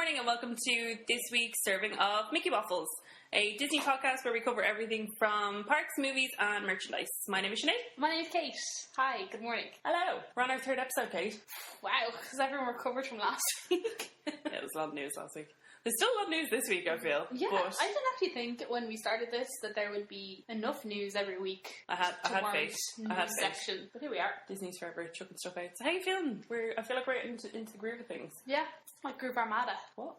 morning and welcome to this week's serving of Mickey Waffles, a Disney podcast where we cover everything from parks, movies and merchandise. My name is Sinead. My name is Kate. Hi, good morning. Hello. We're on our third episode, Kate. Wow, because everyone recovered from last week. Yeah, there was a lot of news last week. There's still a lot of news this week, I feel. Yeah, but I didn't actually think when we started this that there would be enough news every week. I had faith. I had faith. Section. But here we are. Disney's forever chucking stuff out. So how you feeling? I feel like we're into the groove of things. Yeah, it's like Group Armada. What?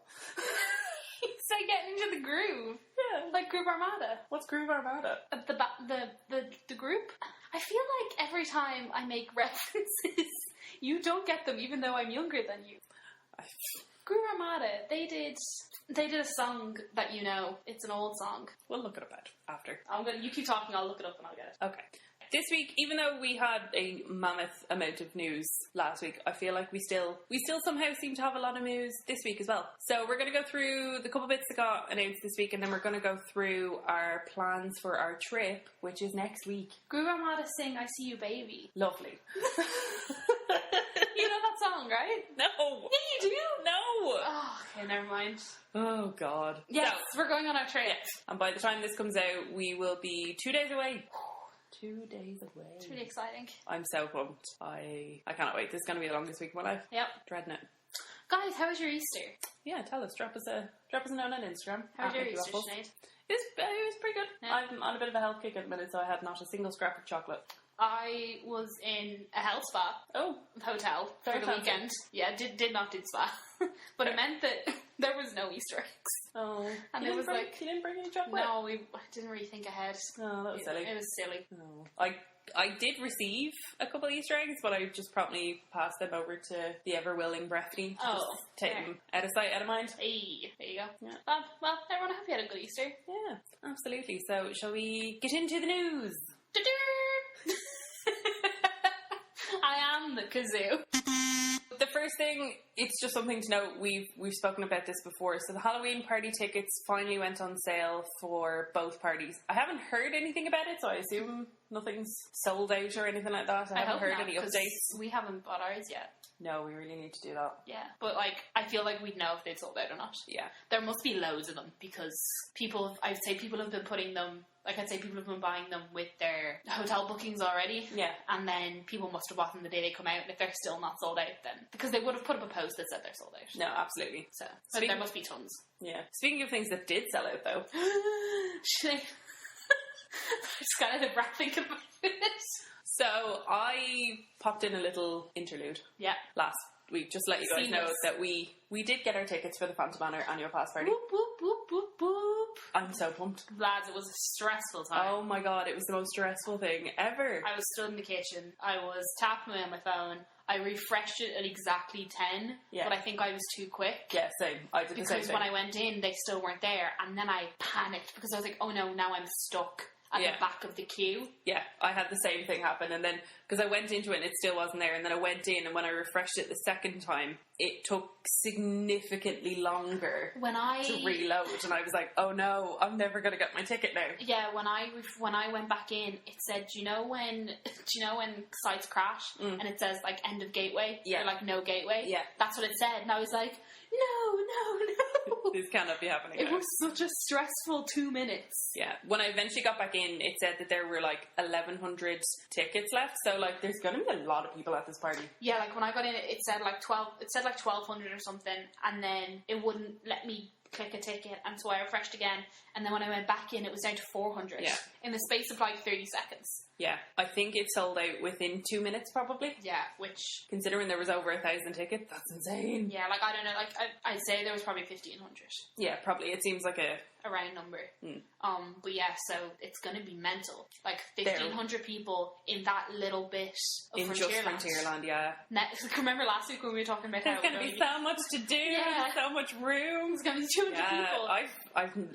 It's like getting into the groove. Yeah. Like Group Armada. What's Groove Armada? The group? I feel like every time I make references, you don't get them even though I'm younger than you. Group Armada, they did a song that you know. It's an old song. We'll look it up after. You keep talking, I'll look it up and I'll get it. Okay. This week, even though we had a mammoth amount of news last week, I feel like we still somehow seem to have a lot of news this week as well. So we're going to go through the couple bits that got announced this week, and then we're going to go through our plans for our trip, which is next week. Group Armada sing I See You Baby. Lovely. You know that song, right? No. Yeah, you do? No. Oh, okay, never mind. Oh, God. Yes, we're going on our trip. Yes. And by the time this comes out, we will be 2 days away. 2 days away. It's really exciting. I'm so pumped. I cannot wait. This is going to be the longest week of my life. Yep. Dreading it. Guys, how was your Easter? Yeah, tell us. Drop us a note on Instagram. How was your Easter, Sinead? It was pretty good. Yeah. I'm on a bit of a health kick at the minute, so I had not a single scrap of chocolate. I was in a health spa. Oh. Hotel for Very the fancy. weekend. Yeah, did not do spa. But it meant that there was no Easter eggs. Oh. And you it was you didn't bring any chocolate? No, I didn't really think ahead. Oh, that was silly. It was silly. Oh. I did receive a couple of Easter eggs, but I just promptly passed them over to the ever-willing Breffney. Oh, take fair. them out of sight, out of mind. Hey, there you go. Yeah. Well, everyone, I hope you had a good Easter. Yeah, absolutely. So, shall we get into the news? I am the kazoo. The first thing, it's just something to note, we've spoken about this before, so the Halloween party tickets finally went on sale for both parties. I haven't heard anything about it, so I assume nothing's sold out or anything like that. I haven't heard any updates. We haven't bought ours yet. No, we really need to do that. Yeah, but I feel like we'd know if they'd sold out or not. Yeah. There must be loads of them because I'd say people have been putting them, I'd say people have been buying them with their hotel bookings already. Yeah. And then people must have bought them the day they come out, and if they're still not sold out, then, because they would have put up a post that said they're sold out. No, absolutely. So there must be tons. Yeah. Speaking of things that did sell out, though. Should I just got out of breath thinking about it. So, I popped in a little interlude. Yeah. Last week, just to let you guys know that we did get our tickets for the Phantom Manor annual pass party. Whoop, whoop, whoop, whoop, whoop. I'm so pumped. Lads, it was a stressful time. Oh my god, it was the most stressful thing ever. I was stood in the kitchen. I was tapping away on my phone. I refreshed it at exactly 10, but I think I was too quick. Yeah, same. I did the same thing. Because when I went in, they still weren't there, and then I panicked because I was like, oh no, now I'm stuck at the back of the queue. Yeah, I had the same thing happen, and then, because I went into it and it still wasn't there, and then I went in, and when I refreshed it the second time, it took significantly longer to reload, and I was like, oh no, I'm never going to get my ticket now. Yeah, when I went back in, it said, do you know when sites crash, and it says, like, end of gateway? Yeah. Or, like, no gateway? Yeah. That's what it said, and I was like, no. This cannot be happening. It was such a stressful 2 minutes. Yeah. When I eventually got back in, it said that there were like 1,100 tickets left. So like, there's going to be a lot of people at this party. Yeah, like when I got in, it said like 12. It said like 1,200 or something, and then it wouldn't let me click a ticket, and so I refreshed again. And then when I went back in, it was down to 400. Yeah. In the space of like 30 seconds. Yeah, I think it sold out within 2 minutes, probably. Yeah, which... Considering there was over 1,000 tickets, that's insane. Yeah, like, I don't know, like, I'd say there was probably 1,500. Yeah, probably. It seems like a round number. Mm. But yeah, so it's going to be mental. Like, 1,500 people in that little bit of in just Frontierland, yeah. Remember last week when we were talking about there's going to be so much to do, yeah. so much room. There's going to be 200 people.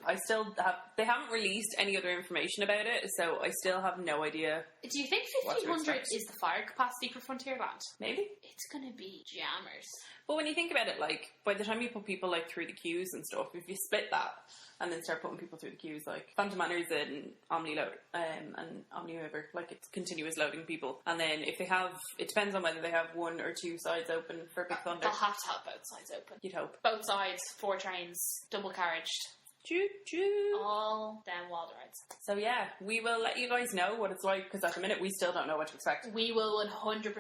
I still have... They haven't released any other information about it, so I still have no idea idea. Do you think what to 1,500 expect. is the fire capacity for Frontierland? Maybe. It's going to be jammers. But when you think about it, like, by the time you put people, like, through the queues and stuff, if you split that and then start putting people through the queues, like, Phantom Manners and OmniLoad, and OmniWaver, like, it's continuous loading people. And then if they have, it depends on whether they have one or two sides open for Big Thunder. They'll have to have both sides open. You'd hope. Both sides, 4 trains, double carriaged. Choo-choo. All them wild rides. So yeah, we will let you guys know what it's like, because at the minute we still don't know what to expect. We will 100%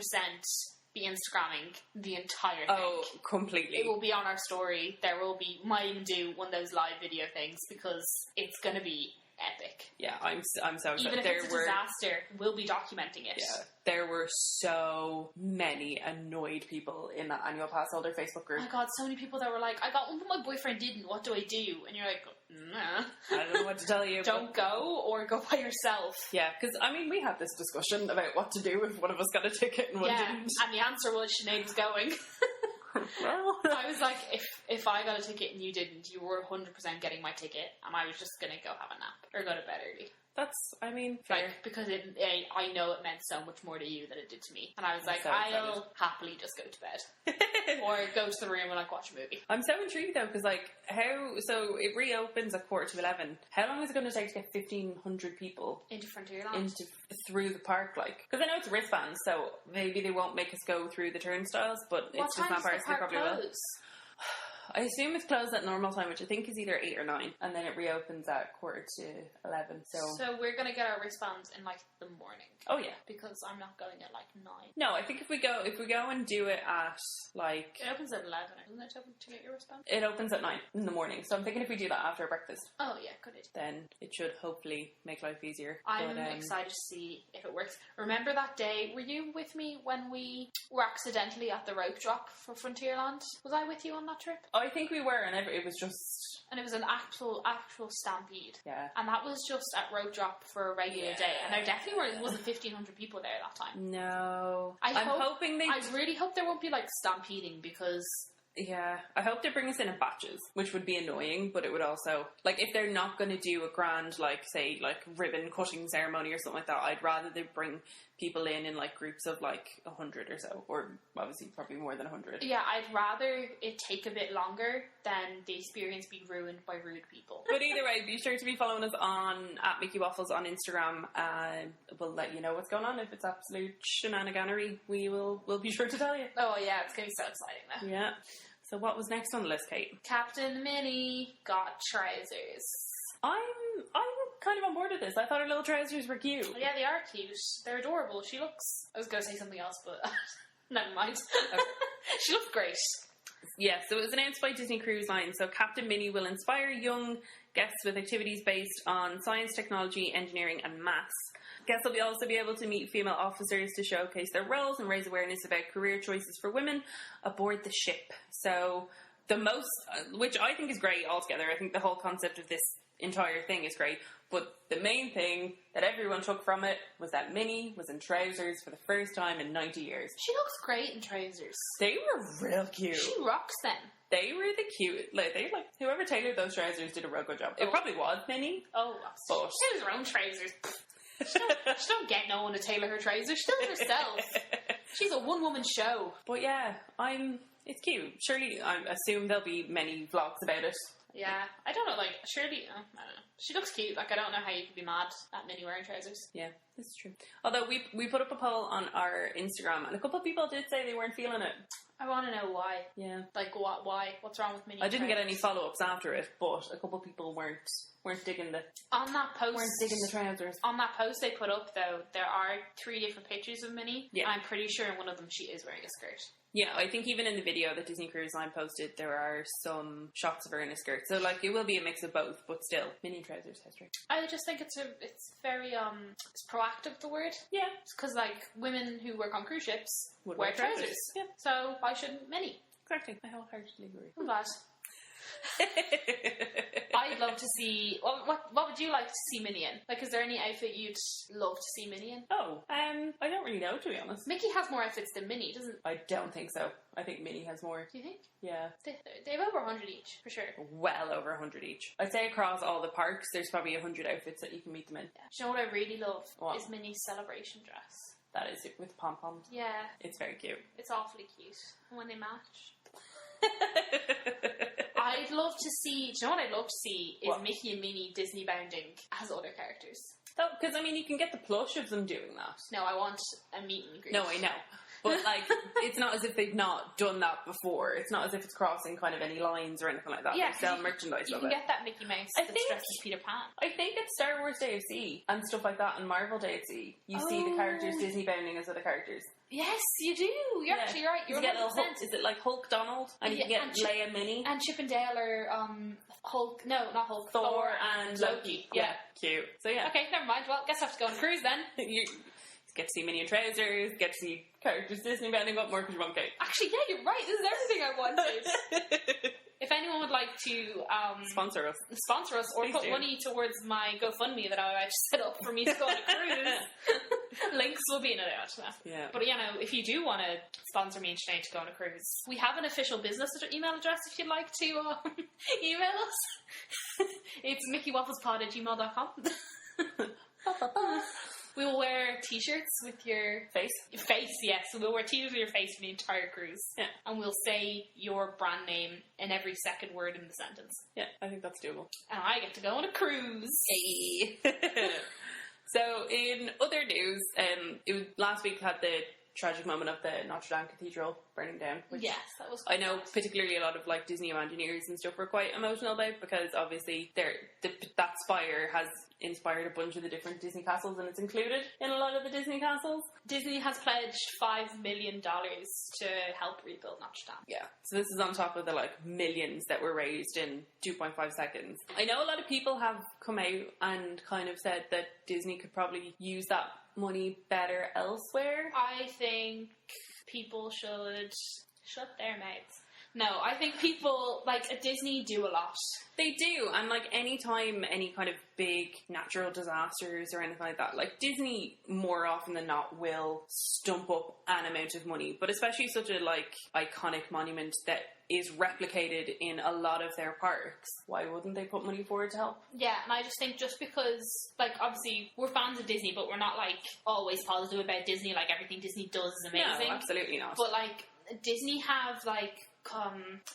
be Instagramming the entire thing. Oh, completely. It will be on our story. There will be, might even do one of those live video things, because it's going to be epic. Yeah, I'm so excited. Even if it's a disaster, we'll be documenting it. Yeah, there were so many annoyed people in that annual pass holder Facebook group. Oh my god, so many people that were like, I got one but my boyfriend didn't, what do I do? And you're like, nah. I don't know what to tell you. Don't go, or go by yourself. Yeah, because, I mean, we had this discussion about what to do if one of us got a ticket and one didn't. And the answer was Sinead was going. Well, I was like, if I got a ticket and you didn't, you were 100% getting my ticket, and I was just going to go have a nap, or go to bed early. that's, I mean, fair. Like, because I know it meant so much more to you than it did to me. And I was like, so I'll happily just go to bed. Or go to the room and, like, watch a movie. I'm so intrigued, though, because, like, so it reopens at 11:15. How long is it going to take to get 1,500 people Into Frontierland. through the park, like? Because I know it's wristbands, so maybe they won't make us go through the turnstiles, but What it's just time not does parks, the they park probably will. close? I assume it's closed at normal time, which I think is either 8 or 9, and then it reopens at 11:15. So we're going to get our wristbands in, like, the morning. Oh yeah. Because I'm not going at, like, 9. No, I think if we go and do it at, like, It opens at 11, isn't it, open to get your wristband? it opens at 9 in the morning. So I'm thinking if we do that after breakfast, Oh, yeah, good idea. then it should hopefully make life easier. I'm But, excited to see if it works. Remember that day, were you with me when we were accidentally at the rope drop for Frontierland? Was I with you on that trip? I think we were, and it was just, And it was an actual stampede. yeah. And that was just at rope drop for a regular Yeah. day. And there definitely wasn't 1,500 people there that time. No. I'm hoping they... I really hope there won't be, like, stampeding, because... Yeah, I hope they bring us in batches, which would be annoying, but it would also, like, if they're not going to do a grand, like, say, like, ribbon cutting ceremony or something like that, I'd rather they bring people in like, groups of, like, 100 or so, or obviously probably more than 100. Yeah, I'd rather it take a bit longer than the experience be ruined by rude people. But either way, be sure to be following us on @MickeyWaffles on Instagram, and we'll let you know what's going on. If it's absolute shenaniganery, we'll be sure to tell you. Oh, yeah, it's going to be so exciting, though. Yeah. So what was next on the list, Kate? Captain Minnie got trousers. I'm kind of on board with this. I thought her little trousers were cute. Yeah, they are cute. They're adorable. She looks... I was going to say something else, but never mind. Okay. She looks great. Yeah, so it was announced by Disney Cruise Line. So Captain Minnie will inspire young guests with activities based on science, technology, engineering and maths. Guests will also be able to meet female officers to showcase their roles and raise awareness about career choices for women aboard the ship. So the most, which I think is great altogether, I think the whole concept of this entire thing is great, but the main thing that everyone took from it was that Minnie was in trousers for the first time in 90 years. She looks great in trousers. They were real cute. She rocks them. They were the cute, whoever tailored those trousers did a real good job. It probably was Minnie. Oh, but she has her own trousers. She don't get no one to tailor her trousers. She does it herself. She's a one-woman show. But yeah, it's cute. Surely, I assume there'll be many vlogs about it. Yeah, I don't know, like, surely, I don't know. She looks cute. Like, I don't know how you could be mad at Minnie wearing trousers. Yeah, this is true. Although we put up a poll on our Instagram, and a couple of people did say they weren't feeling it. I want to know why. Yeah. Like, why? What's wrong with Minnie? I didn't get any follow-ups after it, but a couple of people weren't digging the... On that post... Weren't digging the trousers. On that post they put up, though, there are 3 different pictures of Minnie. Yeah. I'm pretty sure in one of them she is wearing a skirt. Yeah, I think even in the video that Disney Cruise Line posted, there are some shots of her in a skirt. So, like, it will be a mix of both, but still, Minnie trousers history. I just think it's very, it's proactive, the word. Yeah. Because, like, women who work on cruise ships Would wear wear trousers. trousers. Yeah. So, why shouldn't Minnie? Exactly. I wholeheartedly agree. I'm glad. I'd love to see... What would you like to see Minnie in? Like, is there any outfit you'd love to see Minnie in? I don't really know, to be honest. Mickey has more outfits than Minnie, doesn't... I don't think so. I think Minnie has more. Do you think? Yeah. They have over 100 each, for sure. Well over 100 each. I'd say across all the parks, there's probably 100 outfits that you can meet them in. Yeah. Do you know what I really love? What? Is Minnie's celebration dress. That is it, with pom-poms. Yeah. It's very cute. It's awfully cute. And when they match... I'd love to see... Do you know what I'd love to see? Is What? Mickey and Minnie Disney bounding as other characters. Because, I mean, you can get the plush of them doing that. No, I want a meet and greet. No, I know. But, like, it's not as if they've not done that before. It's not as if it's crossing kind of any lines or anything like that. Yeah, They sell merchandise You of can it. get that Mickey Mouse I that's think- dressed as Peter Pan. I think it's Star Wars Day of Sea and stuff like that, and Marvel Day at Sea. You see the characters Disney bounding as other characters. Yes, you do. You're actually right. You're You get a 100%. Hulk, is it like Hulk Donald? And you can Yeah, get Leia Minnie, And Chip and Dale are Hulk. No, not Hulk. Thor, and Loki. Yeah, cute. So yeah. Okay, never mind. Well, guess I have to go on a cruise then. You get to see Minnie in trousers, get to see characters Disney bounding. What more could you want, Kate? Actually, yeah, you're right. This is everything I wanted. If anyone would like to Sponsor us. or Please put do. money towards my GoFundMe that I just set up for me to go on a cruise, links will be in it out. Yeah. But you know, if you do want to sponsor me and Sinead to go on a cruise, we have an official business email address if you'd like to email us. It's mickeywafflespod@gmail.com. We will wear t-shirts with your Face. yes. We'll wear t-shirts with your face for the entire cruise. Yeah. And we'll say your brand name in every second word in the sentence. Yeah, I think that's doable. And I get to go on a cruise. Hey. So, in other news, it was last week had the tragic moment of the Notre Dame Cathedral burning down. Which Yes, that was I know particularly a lot of like Disney Imagineers and stuff were quite emotional about, because obviously that spire has inspired a bunch of the different Disney castles, and it's included in a lot of the Disney castles. Disney has pledged $5 million to help rebuild Notre Dame. Yeah, so this is on top of the like millions that were raised in 2.5 seconds. I know a lot of people have come out and kind of said that Disney could probably use that money better elsewhere. I think people should shut their mouths. No, I think people, like, at Disney do a lot. They do, and like any time any kind of big natural disasters or anything like that, like Disney more often than not will stump up an amount of money, but especially such a like iconic monument that is replicated in a lot of their parks. Why wouldn't they put money forward to help? Yeah, and I just think just because, like, obviously we're fans of Disney, but we're not like always positive about Disney. Like everything Disney does is amazing. No, absolutely not. But like Disney have like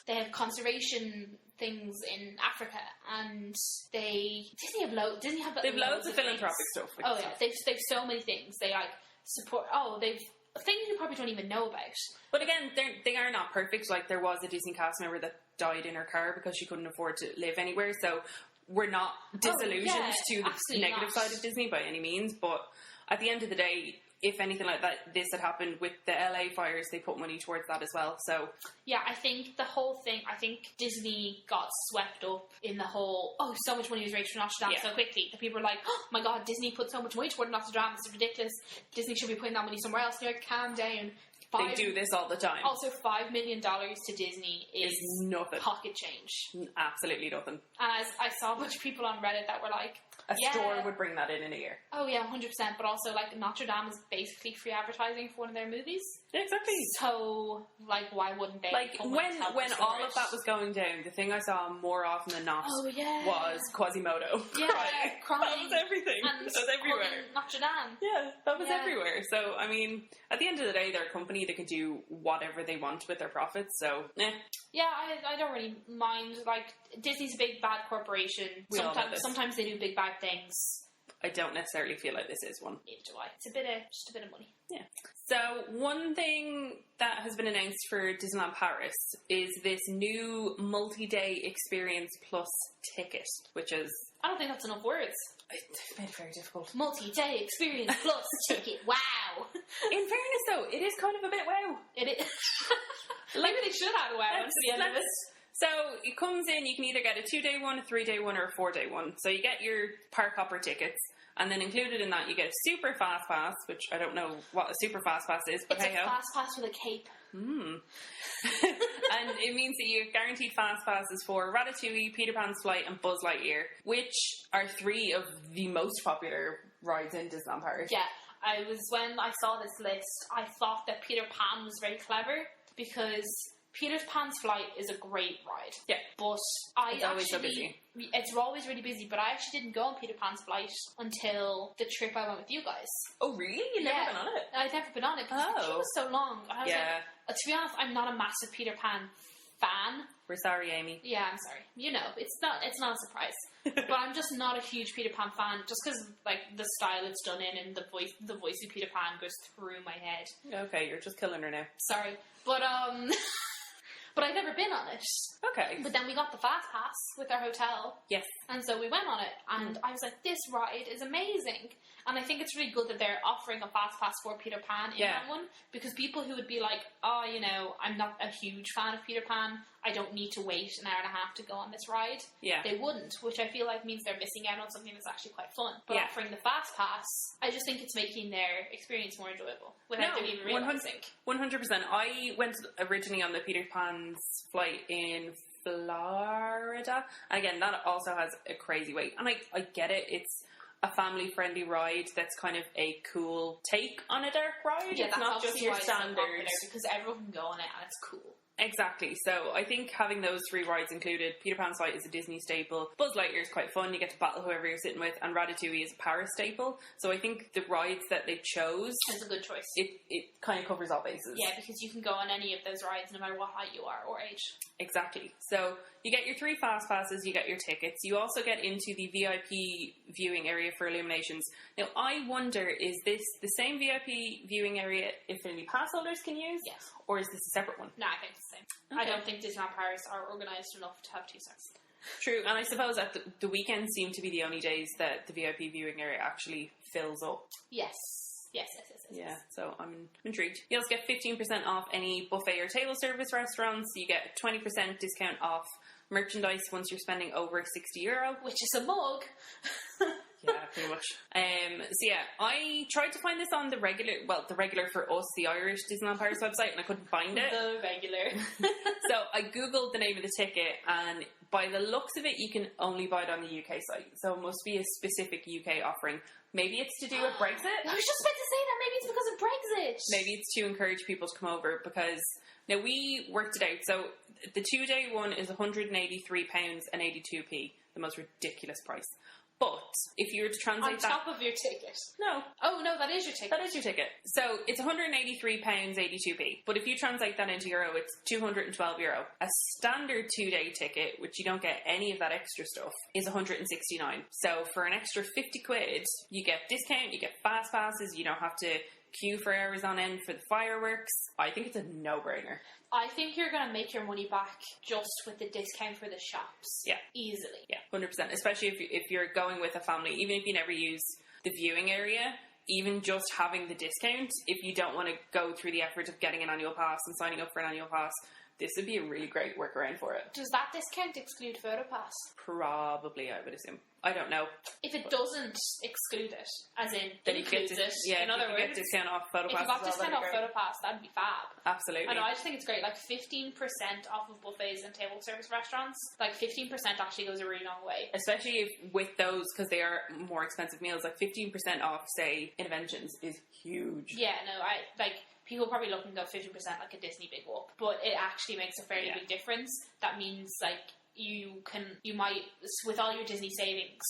they have conservation things in Africa, and they have loads loads of philanthropic stuff. Like Oh yeah, they've so many things. They like support. Oh, they've things you probably don't even know about. But again, they are not perfect. Like there was a Disney cast member that died in her car because she couldn't afford to live anywhere. So we're not disillusioned to the absolutely negative not. side of Disney by any means. But at the end of the day, if anything like that, this had happened with the LA fires, they put money towards that as well. So Yeah, I think the whole thing, I think Disney got swept up in the whole, so much money was raised for Notre Dame so quickly that people were like, oh my god, Disney put so much money toward Notre Dame, this is ridiculous. Disney should be putting that money somewhere else. And you're like, calm down. they do this all the time. Also, $5 million to Disney is nothing. pocket change. Absolutely nothing. And I saw a bunch of people on Reddit that were like, A store would bring that in a year. Oh yeah, 100%. But also, like, Notre Dame is basically free advertising for one of their movies. Exactly. So, like, why wouldn't they? Like, when all of that was going down, the thing I saw more often than not was Quasimodo. Yeah, crying. That was everything. And that was everywhere. Notre Dame. Yeah, that was everywhere. So, I mean, at the end of the day, they're a company that can do whatever they want with their profits, so, Yeah, I don't really mind. Like, Disney's a big bad corporation. We all know this. Sometimes they do big bad things. I don't necessarily feel like this is one. Neither do I. It's just a bit of money. Yeah. So, one thing that has been announced for Disneyland Paris is this new multi-day experience plus ticket, which is... I don't think that's enough words. It's made it very difficult. Multi-day experience plus ticket. Wow. In fairness, though, it is kind of a bit wow. It is. Maybe they should add a wow to the end of it. So it comes in, you can either get a 2-day one, a 3-day one, or a 4-day one. So you get your park hopper tickets, and then included in that you get a super fast pass, which I don't know what a super fast pass is, but it's hey a ho. fast pass with a cape. And And it means that you get guaranteed fast passes for Ratatouille, Peter Pan's Flight, and Buzz Lightyear, which are 3 of the most popular rides in Disneyland Paris. Yeah, when I saw this list, I thought that Peter Pan was very clever because Peter Pan's Flight is a great ride. Yeah. But it's always so busy. It's always really busy, but I actually didn't go on Peter Pan's Flight until the trip I went with you guys. Oh, really? You've never been on it? I've never been on it because the queue was so long. I was like, to be honest, I'm not a massive Peter Pan fan. We're sorry, Amy. Yeah, I'm sorry. You know, it's not a surprise. But I'm just not a huge Peter Pan fan, just because like the style it's done in and the voice of Peter Pan goes through my head. Okay, you're just killing her now. Sorry, but but I've never been on it. Okay. But then we got the fast pass with our hotel. Yes. And so we went on it, and I was like, this ride is amazing. And I think it's really good that they're offering a fast pass for Peter Pan in that one, because people who would be like, oh, you know, I'm not a huge fan of Peter Pan, I don't need to wait an hour and a half to go on this ride. Yeah. They wouldn't, which I feel like means they're missing out on something that's actually quite fun. But offering the fast pass, I just think it's making their experience more enjoyable without them even realizing. 100%. I went originally on the Peter Pan's Flight in Florida. And again, that also has a crazy wait. And I get it. It's a family-friendly ride that's kind of a cool take on a dark ride. Yeah, it's not just your standard. Because everyone can go on it and it's cool. Exactly. So I think having those 3 rides included, Peter Pan's Flight is a Disney staple, Buzz Lightyear is quite fun, you get to battle whoever you're sitting with, and Ratatouille is a Paris staple. So I think the rides that they chose... It's a good choice. It kind of covers all bases. Yeah, because you can go on any of those rides no matter what height you are or age. Exactly. So you get your 3 fast passes, you get your tickets, you also get into the VIP viewing area for Illuminations. Now I wonder, is this the same VIP viewing area Infinity Pass holders can use? Yes. Or is this a separate one? No, I think it's the same. Okay. I don't think Disneyland Paris are organised enough to have 2 sets. True, and I suppose that the weekends seem to be the only days that the VIP viewing area actually fills up. Yes. Yes. Yeah, so I'm intrigued. You also get 15% off any buffet or table service restaurants. You get a 20% discount off merchandise once you're spending over €60. Which is a mug. Yeah, pretty much. So yeah, I tried to find this on the regular for us, the Irish Disneyland Paris website, and I couldn't find it. The regular. So I googled the name of the ticket, and by the looks of it, you can only buy it on the UK site. So it must be a specific UK offering. Maybe it's to do with Brexit. I was just about to say that. Maybe it's because of Brexit. Maybe it's to encourage people to come over, because now we worked it out. So the 2-day one is £183.82p, the most ridiculous price. But if you were to translate that... On top of your ticket? No. Oh, no, that is your ticket. That is your ticket. So it's £183.82p. But if you translate that into euro, it's €212. A standard 2-day ticket, which you don't get any of that extra stuff, is £169. So for an extra £50, you get discount, you get fast passes, you don't have to queue for hours on end for the fireworks. I think it's a no-brainer. I think you're going to make your money back just with the discount for the shops. Yeah. Easily. Yeah, 100%. Especially if you're going with a family, even if you never use the viewing area, even just having the discount, if you don't want to go through the effort of getting an annual pass and signing up for an annual pass, this would be a really great workaround for it. Does that discount exclude PhotoPass? Probably, I would assume. I don't know. If it doesn't exclude it, as in then includes it, yeah, in other words, get discount off PhotoPass. If you got discount off PhotoPass, that'd be fab. Absolutely. I know, I just think it's great. Like 15% off of buffets and table service restaurants. Like 15% actually goes a really long way. Especially if with those, because they are more expensive meals. Like 15% off, say, Interventions is huge. Yeah, no, people probably look and go 50% like a Disney Big Whoop, but it actually makes a fairly big difference. That means like you might, with all your Disney savings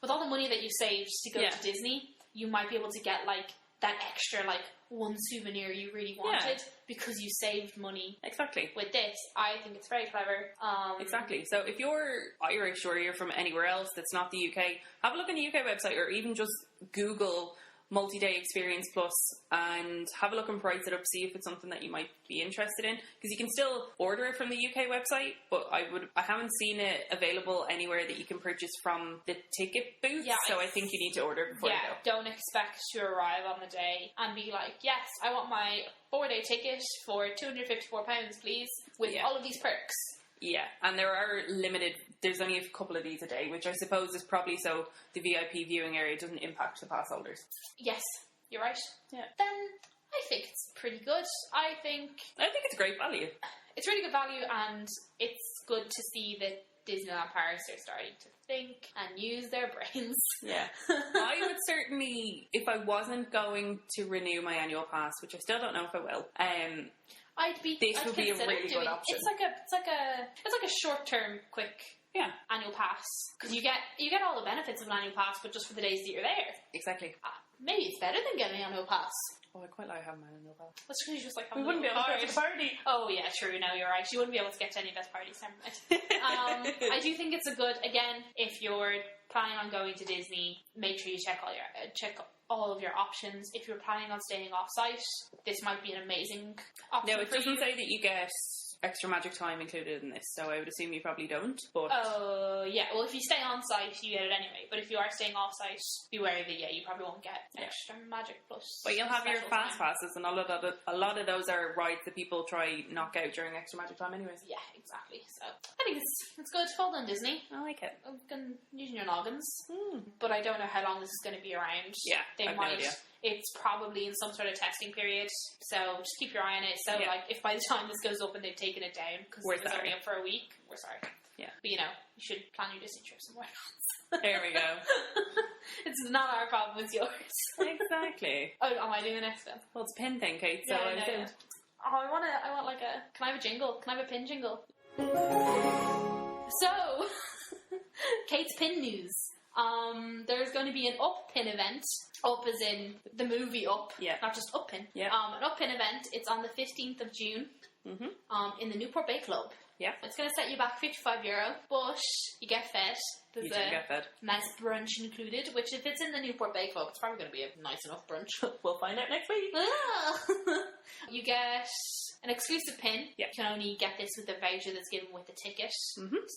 with all the money that you saved to go to Disney, you might be able to get like that extra like one souvenir you really wanted because you saved money. Exactly. With this, I think it's very clever. Exactly. So if you're Irish or you're from anywhere else that's not the UK, have a look on the UK website, or even just Google multi-day experience plus and have a look and price it up, see if it's something that you might be interested in, because you can still order it from the UK website, but I haven't seen it available anywhere that you can purchase from the ticket booth, so I think you need to order it before you go. Don't expect to arrive on the day and be like, yes, I want my 4-day ticket for £254 please, with all of these perks. Yeah, and there are there's only a couple of these a day, which I suppose is probably so the VIP viewing area doesn't impact the pass holders. Yes, you're right. Yeah. Then I think it's pretty good. I think it's great value. it's really good value, and it's good to see that Disneyland Paris are starting to think and use their brains. Yeah. I would certainly, if I wasn't going to renew my annual pass, which I still don't know if I will, I'd would be a really good option. It's like a short term, quick annual pass, because you get all the benefits of an annual pass, but just for the days that you're there. Exactly. Maybe it's better than getting an annual pass. Oh, I quite like having my annual pass. That's because you just like we wouldn't be able to go to the party. Oh yeah, true. No, you're right. You wouldn't be able to get to any of those parties. Never mind. I do think it's a good. Again, if you're planning on going to Disney, make sure you check all of your options. If you're planning on staying off site, this might be an amazing option. No, it doesn't say that you get extra magic time included in this, so I would assume you probably don't. But yeah. Well, if you stay on site, you get it anyway. But if you are staying off site, be wary that you probably won't get extra magic plus. But you'll have your fast passes, and a lot of those are rides that people try knock out during extra magic time, anyways. Yeah, exactly. So I think it's good. Well done, Disney. I like it. I'm using your noggins, but I don't know how long this is going to be around. Yeah, they I've might. No idea. It's probably in some sort of testing period, so just keep your eye on it. So, like, if by the time this goes up and they've taken it down, because it was only up for a week, we're sorry. Yeah. But, you should plan your Disney trip somewhere else. There we go. It's not our problem, it's yours. Exactly. Oh, am I doing the next one? Well, it's a pin thing, Kate, so I assume. Oh, I want like a... Can I have a jingle? Can I have a pin jingle? So, Kate's pin news. There's going to be an Up Pin event. Up as in the movie Up, not just Up Pin. Yeah. An Up Pin event. It's on the 15th of June. In the Newport Bay Club. Yeah. It's going to set you back €55, but you get fed. There's you do get fed. Nice brunch included, which if it's in the Newport Bay Club, it's probably going to be a nice enough brunch. We'll find out next week. You get an exclusive pin. You can only get this with the voucher that's given with the ticket.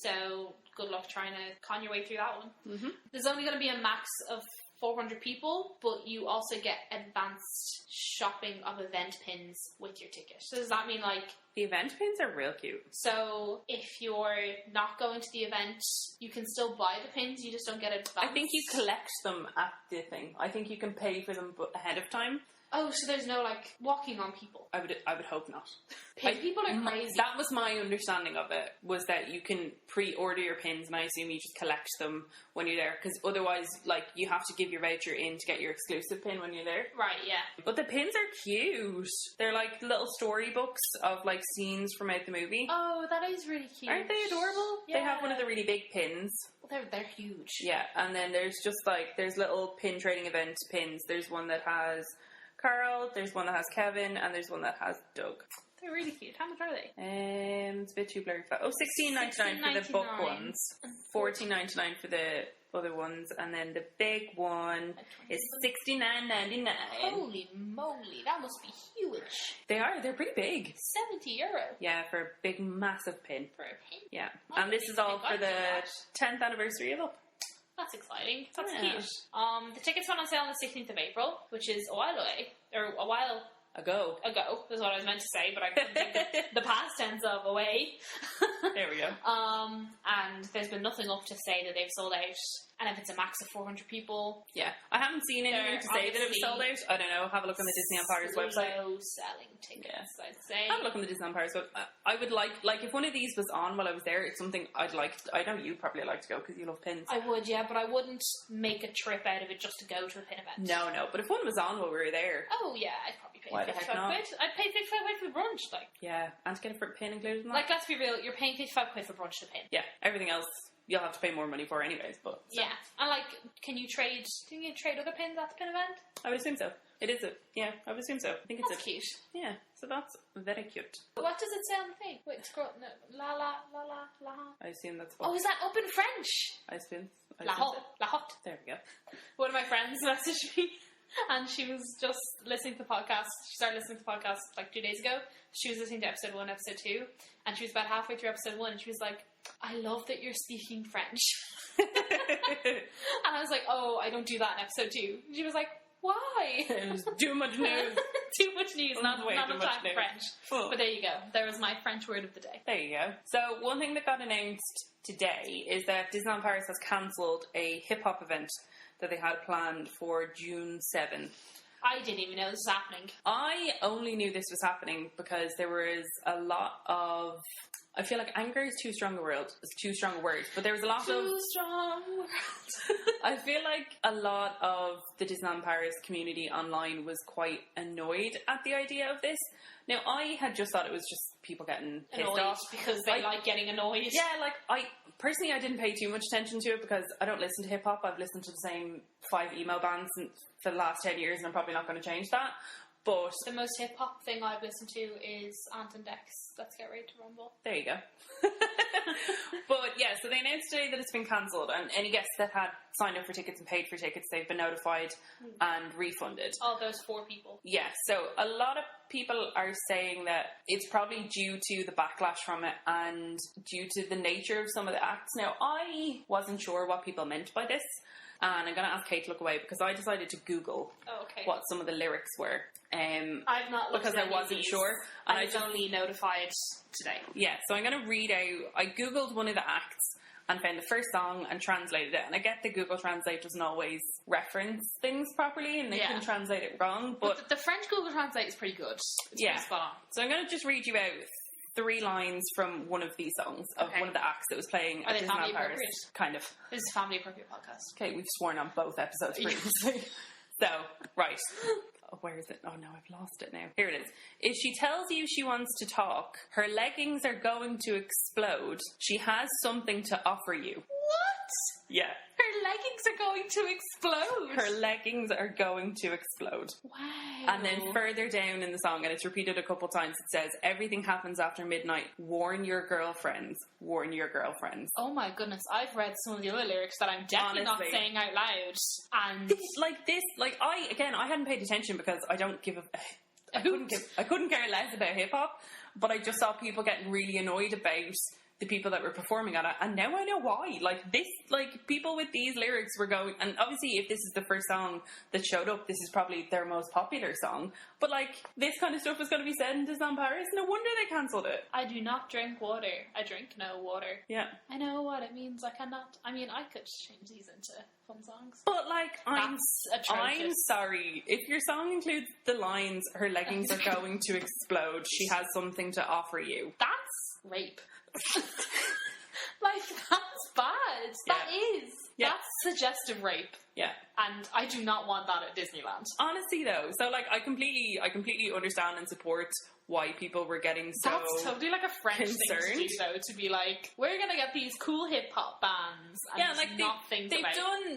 So good luck trying to con your way through that one. There's only going to be a max of 400 people, but you also get advanced shopping of event pins with your ticket. So does that mean like... The event pins are real cute. So if you're not going to the event, you can still buy the pins, you just don't get advanced? I think you collect them at the thing. I think you can pay for them ahead of time. Oh, so there's no, like, walking on people? I would hope not. People are crazy. That was my understanding of it, was that you can pre-order your pins, and I assume you just collect them when you're there, because otherwise, like, you have to give your voucher in to get your exclusive pin when you're there. Right, yeah. But the pins are cute. They're like little storybooks of, like, scenes from out the movie. Oh, that is really cute. Aren't they adorable? Yeah. They have one of the really big pins. They're huge. Yeah, and then there's just, like, there's little pin trading event pins. There's one that has Carl, there's one that has Kevin, and there's one that has Doug. They're really cute. How much are they? It's a bit too blurry for that. Oh, $16.99 for the book ones, $14.99 for the other ones, and then the big one is $69.99. Holy moly, that must be huge. They're pretty big. €70. Yeah, for a big, massive pin. For a pin? Yeah, and this is all for the 10th anniversary of Up. That's exciting. That's cute. The tickets went on sale on the 16th of April, which is a while away, or a while ago is what I was meant to say, but I couldn't think of the past tense of away. There we go. And there's been nothing up to say that they've sold out. And if it's a max of 400 people... Yeah. I haven't seen anything to say that it was sold out. I don't know. Have a look on the Disneyland Paris website. Slow selling tickets, I'd say. Have a look on the Disneyland Paris website. I would like, if one of these was on while I was there, it's something I'd like. I know you'd probably like to go because you love pins. I would, yeah, but I wouldn't make a trip out of it just to go to a pin event. No. But if one was on while we were there... Oh, yeah, I'd probably pay Why the heck not? £55. I'd pay £55 for the brunch, like. Yeah, and to get a pin included in that. Like, let's be real, you're paying £55 for brunch to pin. Yeah, everything else you'll have to pay more money for anyways, but... So. Yeah, and like, can you trade other pins at the pin event? I would assume so. It is I would assume so. I think it's cute. Yeah, so that's very cute. What does it say on the thing? Wait, scroll, no, la la, la la, la. I assume that's... Oh, is that up in French? I assume La hot, la hot. There we go. One of my friends messaged me, and she was just listening to the podcast. She started listening to the podcast like 2 days ago. She was listening to episode 1, episode 2, and she was about halfway through episode 1, and she was like, I love that you're speaking French. And I was like, oh, I don't do that in episode 2. And she was like, why? It was too much news. Too much news, not enough time for French. Oh. But there you go. There was my French word of the day. There you go. So one thing that got announced today is that Disneyland Paris has cancelled a hip-hop event that they had planned for June 7th. I didn't even know this was happening. I only knew this was happening because there was a lot of... I feel like anger is too strong a word, but there was a lot of... Too strong world. I feel like a lot of the Disneyland Paris community online was quite annoyed at the idea of this. Now, I had just thought it was just people getting pissed Annoyed off. because they like getting annoyed. Yeah, like, I didn't pay too much attention to it because I don't listen to hip-hop. I've listened to the same 5 emo bands for the last 10 years and I'm probably not going to change that. But the most hip-hop thing I've listened to is Ant and Dex. Let's Get Ready to Rumble. There you go. But yeah, so they announced today that it's been cancelled, and any guests that had signed up for tickets and paid for tickets, they've been notified and refunded. All those 4 people. Yeah, so a lot of people are saying that it's probably due to the backlash from it and due to the nature of some of the acts. Now, I wasn't sure what people meant by this, and I'm going to ask Kate to look away because I decided to Google what some of the lyrics were. I've not looked because at I wasn't sure. And I was only notified today. Yeah, so I'm going to read out... I Googled one of the acts and found the first song and translated it. And I get the Google Translate doesn't always reference things properly and they can translate it wrong. But the French Google Translate is pretty good. It's pretty spot on. So I'm going to just read you out 3 lines from one of these songs of one of the acts that was playing at Disneyland Paris. Kind of. This is a family appropriate podcast. Okay, we've sworn on both episodes previously. So, right. Oh, where is it? Oh no, I've lost it now. Here it is. If she tells you she wants to talk, her leggings are going to explode. She has something to offer you. What? Yeah. Her leggings are going to explode. Her leggings are going to explode. Wow. And then further down in the song, and it's repeated a couple times, it says, everything happens after midnight. Warn your girlfriends. Warn your girlfriends. Oh my goodness. I've read some of the other lyrics that I'm definitely not saying out loud. And I hadn't paid attention because I don't give a... I couldn't care less about hip-hop, but I just saw people getting really annoyed about the people that were performing on it, and now I know why. People with these lyrics were going, and obviously if this is the first song that showed up, this is probably their most popular song, but this kind of stuff was going to be said in Disneyland Paris. No wonder they cancelled it. I do not drink water. I drink no water. Yeah. I know what it means. I cannot. I mean, I could change these into fun songs. But I'm atrocious. sorry. If your song includes the lines, her leggings are going to explode, she has something to offer you. That's rape. That's bad. Yeah. That is. Yeah. That's suggestive rape. Yeah. And I do not want that at Disneyland. Honestly, though, so I completely understand and support why people were getting so That's totally like a French concerned. thing to do, though, to be like, we're gonna get these cool hip hop bands, and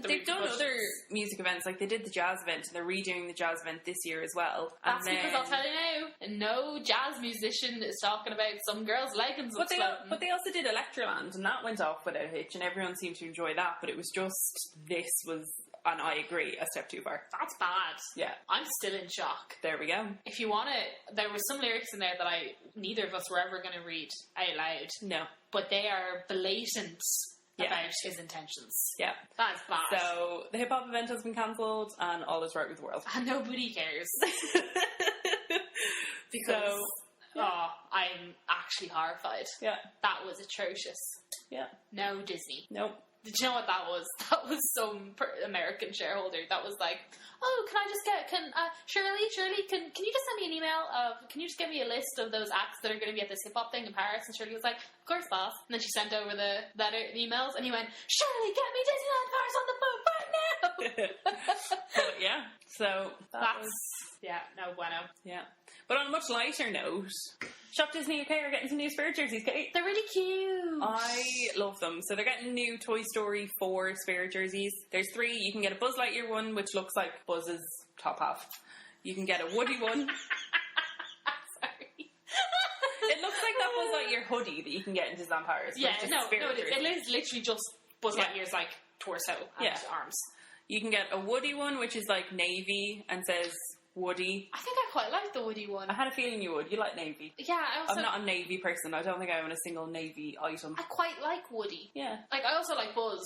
they've done other music events, like they did the jazz event, and they're redoing the jazz event this year as well. That's because I'll tell you now, no jazz musician is talking about some girl's leggings exploding. But they also did Electroland, and that went off without a hitch, and everyone seemed to enjoy that. But it was just this was. And I agree, a step too far. That's bad. Yeah. I'm still in shock. There we go. If you want to, there were some lyrics in there that neither of us were ever going to read out loud. No. But they are blatant about his intentions. Yeah. That's bad. So, the hip-hop event has been cancelled, and all is right with the world. And nobody cares. Because, I'm actually horrified. Yeah. That was atrocious. Yeah. No Disney. Nope. Did you know what that was? That was some American shareholder that was like, oh, can I just Shirley, can you just send me an email can you just give me a list of those acts that are going to be at this hip-hop thing in Paris? And Shirley was like, of course, boss. And then she sent over the emails, and he went, Shirley, get me Disneyland Paris on the phone right now! But yeah, so no bueno. Yeah. But on a much lighter note, Shop Disney UK are getting some new Spirit jerseys, Kate. They're really cute. I love them. So they're getting new Toy Story 4 Spirit jerseys. There's 3. You can get a Buzz Lightyear one, which looks like Buzz's top half. You can get a Woody one. Sorry. It looks like that Buzz Lightyear hoodie that you can get in Disneyland Paris. Yeah, it is literally just Buzz Lightyear's torso and arms. You can get a Woody one, which is navy and says Woody. I think I quite like the Woody one. I had a feeling you would. You like navy. Yeah, I'm not a navy person. I don't think I own a single navy item. I quite like Woody. Yeah. I also like Buzz,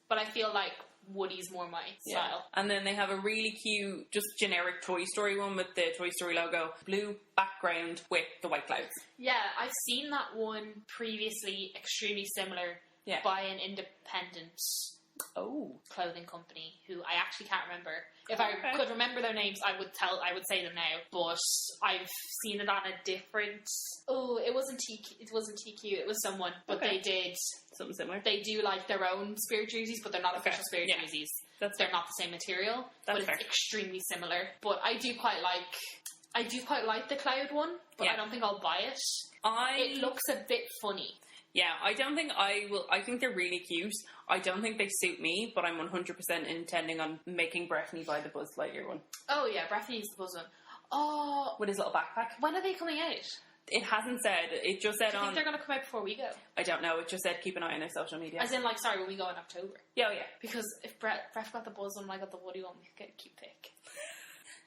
but I feel like Woody's more my style. And then they have a really cute, just generic Toy Story one with the Toy Story logo. Blue background with the white clouds. Yeah, I've seen that one previously, extremely similar, by an independent clothing company who I actually can't remember. If I could remember their names, I would say them now. But I've seen it on a different. Oh, it wasn't TQ. It wasn't TQ. It was someone, but they did something similar. They do like their own spirit jerseys, but they're not official spirit jerseys. They're not the same material, but it's extremely similar. But I do quite like the cloud one, but I don't think I'll buy it. It looks a bit funny. Yeah, I don't think I will. I think they're really cute. I don't think they suit me, but I'm 100% intending on making Breffney buy the Buzz Lightyear one. Oh yeah, Breffney's the Buzz one. Oh, with his little backpack. When are they coming out? It hasn't said. It just said Do you think they're going to come out before we go? I don't know. It just said keep an eye on their social media. As in, like, sorry, when we go in October. Yeah, yeah. Because if Brett got the Buzz one and I got the Woody one, we could get a cute pic.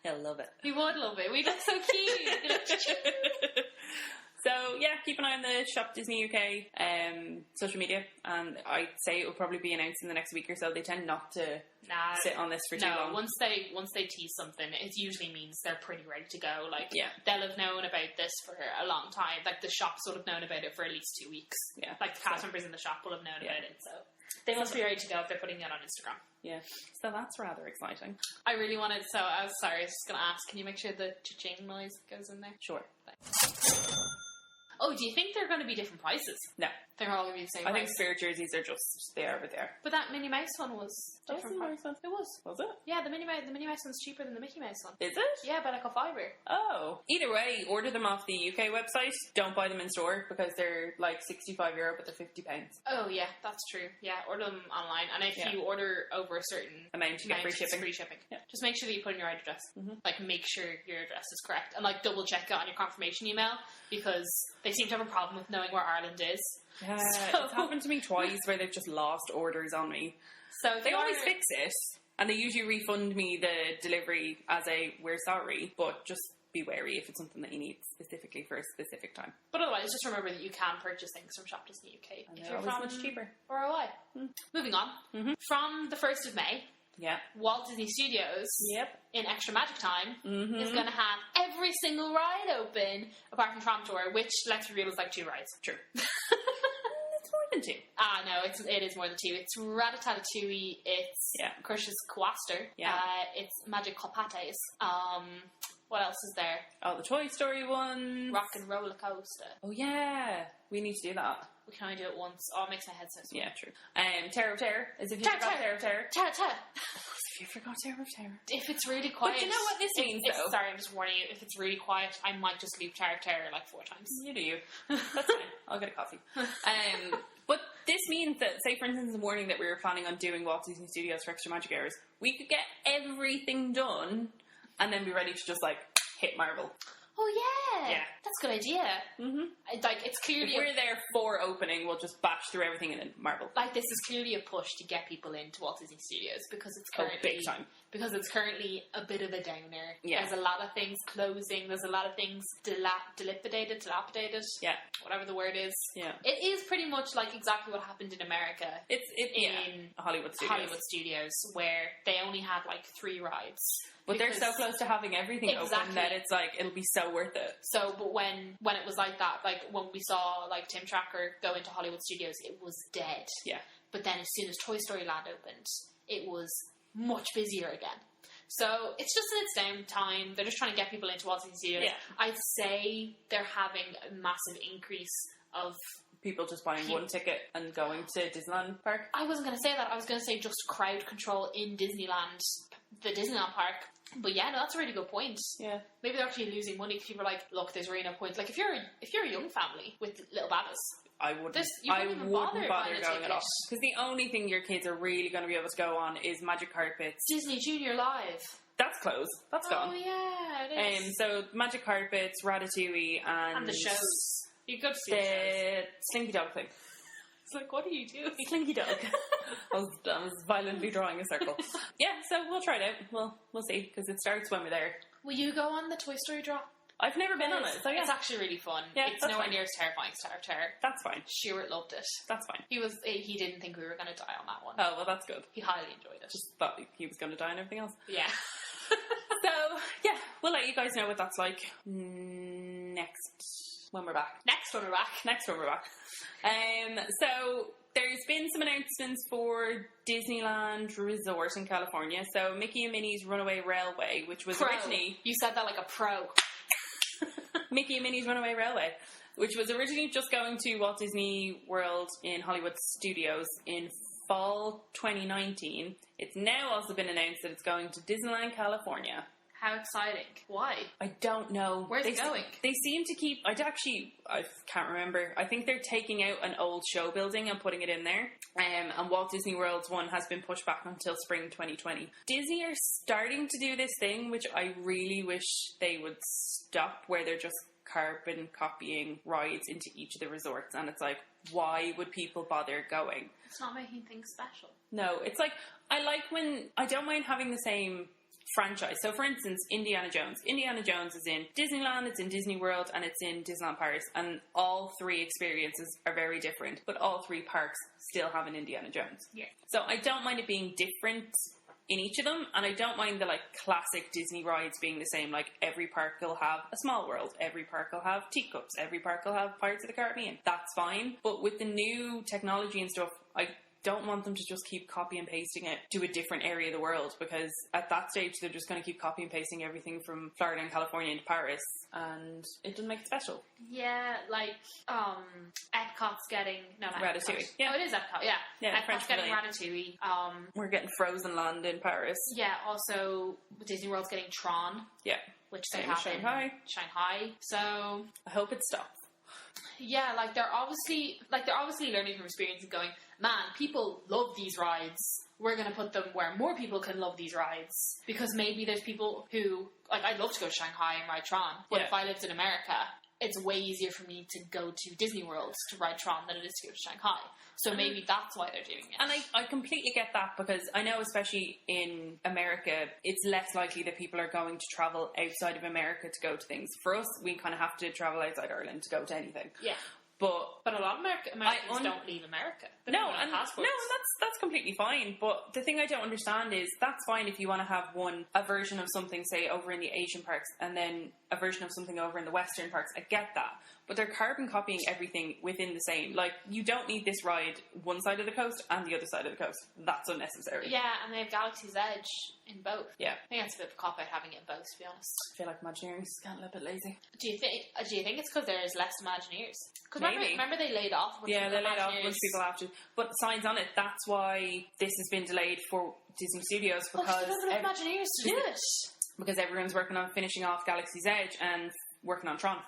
He'll love it. We would love it. We look so cute. So, yeah, keep an eye on the Shop Disney UK social media, and I'd say it will probably be announced in the next week or so. They tend not to sit on this for too long. Once they tease something, it usually means they're pretty ready to go. Like, they'll have known about this for a long time. Like, the shops will have known about it for at least 2 weeks. Yeah. Like, the cast members in the shop will have known about it, so they must be ready to go if they're putting it on Instagram. Yeah, so that's rather exciting. I really wanted, so I was just going to ask, can you make sure the cha-ching noise goes in there? Sure. Thanks. Oh, do you think they're going to be different prices? No. They're all going to be the same price? I think spirit jerseys are just, they are what they are. But that Minnie Mouse one was different price. It was. Was it? Yeah, the Minnie Mouse one's cheaper than the Mickey Mouse one. Is it? Yeah, by like a fiver. Oh. Either way, order them off the UK website. Don't buy them in store because they're like €65, but they're £50. Oh, yeah, that's true. Yeah, order them online. And if you order over a certain amount, you get free shipping. Free shipping. Yeah. Just make sure that you put in your right address. Mm-hmm. Like, make sure your address is correct. And, like, double check it on your confirmation email because they seem to have a problem with knowing where Ireland is. Yeah, it's happened to me twice where they've just lost orders on me. So they always fix it, and they usually refund me the delivery as a we're sorry, but just be wary if it's something that you need specifically for a specific time. But otherwise, just remember that you can purchase things from Shop Disney UK if you're from much cheaper. ROI. Moving on, from the 1st of May. Yeah. Walt Disney Studios, in Extra Magic Time, is going to have every single ride open, apart from Tram Tour, which, let's reveal, is like 2 rides. True. It's more than 2. No, it is more than 2. It's Ratatouille, it's Crush's Coaster, it's Magic Copates. What else is there? Oh, the Toy Story one. Rock and Roller Coaster. Oh, yeah. We need to do that. We can only do it once. Oh, it makes my head so small. Yeah, true. Terror of Terror. As if you forgot Terror of Terror. Terror. If you forgot Terror of Terror. If it's really quiet. But you know what this means, though? Sorry, I'm just warning you. If it's really quiet, I might just loop Terror of Terror like 4 times. You do you. That's fine. I'll get a coffee. But this means that, say, for instance, the morning that we were planning on doing Walt Disney Studios for Extra Magic Hours, we could get everything done and then be ready to just, like, hit Marvel. Oh, yeah. That's a good idea. Mm-hmm. Like, it's clearly... If we're there for opening, we'll just bash through everything and then Marvel. Like, this is clearly a push to get people into Walt Disney Studios because it's currently... big time. Because it's currently a bit of a downer. Yeah. There's a lot of things closing. There's a lot of things dilapidated. Yeah. Whatever the word is. Yeah. It is pretty much like exactly what happened in America. In Hollywood Studios. Where they only had, like, 3 rides. But they're so close to having everything open that it's like, it'll be so worth it. So, but when it was like that, like when we saw like Tim Tracker go into Hollywood Studios, it was dead. Yeah. But then as soon as Toy Story Land opened, it was much busier again. So it's just in its downtime. They're just trying to get people into Walt Disney Studios. Yeah. I'd say they're having a massive increase of people just buying one ticket and going to Disneyland Park. I wasn't going to say that. I was going to say just crowd control in Disneyland, the Disneyland Park. But yeah, no, that's a really good point. Yeah. Maybe they're actually losing money because people are like, look, there's really no point. Like, if you're a young family with little babies, I wouldn't bother going at all. Because the only thing your kids are really going to be able to go on is Magic Carpets. Disney Junior Live. That's closed. That's gone. Oh, yeah, it is. So Magic Carpets, Ratatouille, and the shows. You could see the Slinky Dog thing. It's like, what are you doing? Slinky Dog. I was violently drawing a circle. Yeah, so we'll try it out. We'll see, because it starts when we're there. Will you go on the Toy Story drop? I've never been on it, so yeah. It's actually really fun. Yeah, it's nowhere near as terrifying as Tower of Terror. That's fine. Stuart loved it. That's fine. He didn't think we were going to die on that one. Oh, well, that's good. He highly enjoyed it. Just thought he was going to die on everything else. Yeah. So, yeah, we'll let you guys know what that's like next when we're back. Next one we're back. Next one we're back. So there's been some announcements for Disneyland Resort in California. So Mickey and Minnie's Runaway Railway, which was originally... You said that like a pro. Mickey and Minnie's Runaway Railway, which was originally just going to Walt Disney World in Hollywood Studios in fall 2019. It's now also been announced that it's going to Disneyland, California. How exciting. Why? I don't know. Where's it going? They seem to keep... I can't remember. I think they're taking out an old show building and putting it in there. And Walt Disney World's one has been pushed back until spring 2020. Disney are starting to do this thing, which I really wish they would stop, where they're just carbon copying rides into each of the resorts. And it's like, why would people bother going? It's not making things special. No, it's like... I don't mind having the same... franchise. So for instance, Indiana Jones. Indiana Jones is in Disneyland, it's in Disney World, and it's in Disneyland Paris. And all three experiences are very different, but all three parks still have an Indiana Jones. Yeah. So I don't mind it being different in each of them, and I don't mind the like classic Disney rides being the same. Like every park will have a Small World, every park will have Teacups, every park will have Pirates of the Caribbean. That's fine. But with the new technology and stuff, I don't want them to just keep copy and pasting it to a different area of the world, because at that stage they're just going to keep copy and pasting everything from Florida and California into Paris, and it doesn't make it special. Yeah, like Epcot's getting not Ratatouille. Epcot. Yeah, it is Epcot. Yeah, Epcot's French getting Pavilion. Ratatouille. We're getting Frozen Land in Paris. Yeah, also Disney World's getting Tron. Yeah, which they same have as Shanghai. in Shanghai. So I hope it stops. Yeah, like they're obviously learning from experience and going, man, people love these rides. We're going to put them where more people can love these rides. Because maybe there's people who, like, I'd love to go to Shanghai and ride Tron, but if I lived in America, it's way easier for me to go to Disney World to ride Tron than it is to go to Shanghai. So maybe that's why they're doing it. And I completely get that, because I know especially in America, it's less likely that people are going to travel outside of America to go to things. For us, we kind of have to travel outside Ireland to go to anything. Yeah. But a lot of Americans don't leave America. And that's completely fine. But the thing I don't understand is, that's fine if you want to have a version of something, say, over in the Asian parks, and then a version of something over in the Western parks. I get that. But they're carbon copying everything within the same. Like, you don't need this ride one side of the coast and the other side of the coast. That's unnecessary. Yeah, and they have Galaxy's Edge in both. Yeah. I think that's a bit of a cop-out having it in both, to be honest. I feel like Imagineers is getting a little bit lazy. Do you think it's because there's less Imagineers? Because remember they laid off. They laid off a bunch of people after. But signs on it, that's why this has been delayed for Disney Studios, because Imagineers to do it. Because everyone's working on finishing off Galaxy's Edge and working on Tron.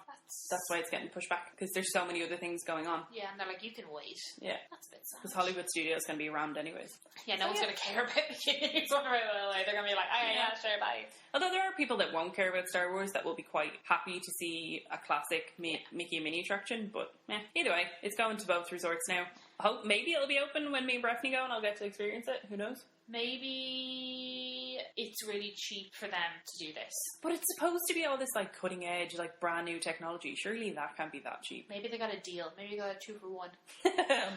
That's why it's getting pushed back, because there's so many other things going on. Yeah, and they're like, you can wait. Yeah. That's a bit sad. Because Hollywood Studios can be rammed anyways. Yeah, no one's going to care about Mickey. They're going to be like, yeah, sure, bye. Although there are people that won't care about Star Wars that will be quite happy to see a classic Mickey and Minnie attraction, but either way, it's going to both resorts now. I hope maybe it'll be open when me and Breffney go and I'll get to experience it. Who knows? Maybe it's really cheap for them to do this. But it's supposed to be all this like cutting edge, like brand new technology. Surely that can't be that cheap. Maybe they got a deal. Maybe they got a 2 for 1.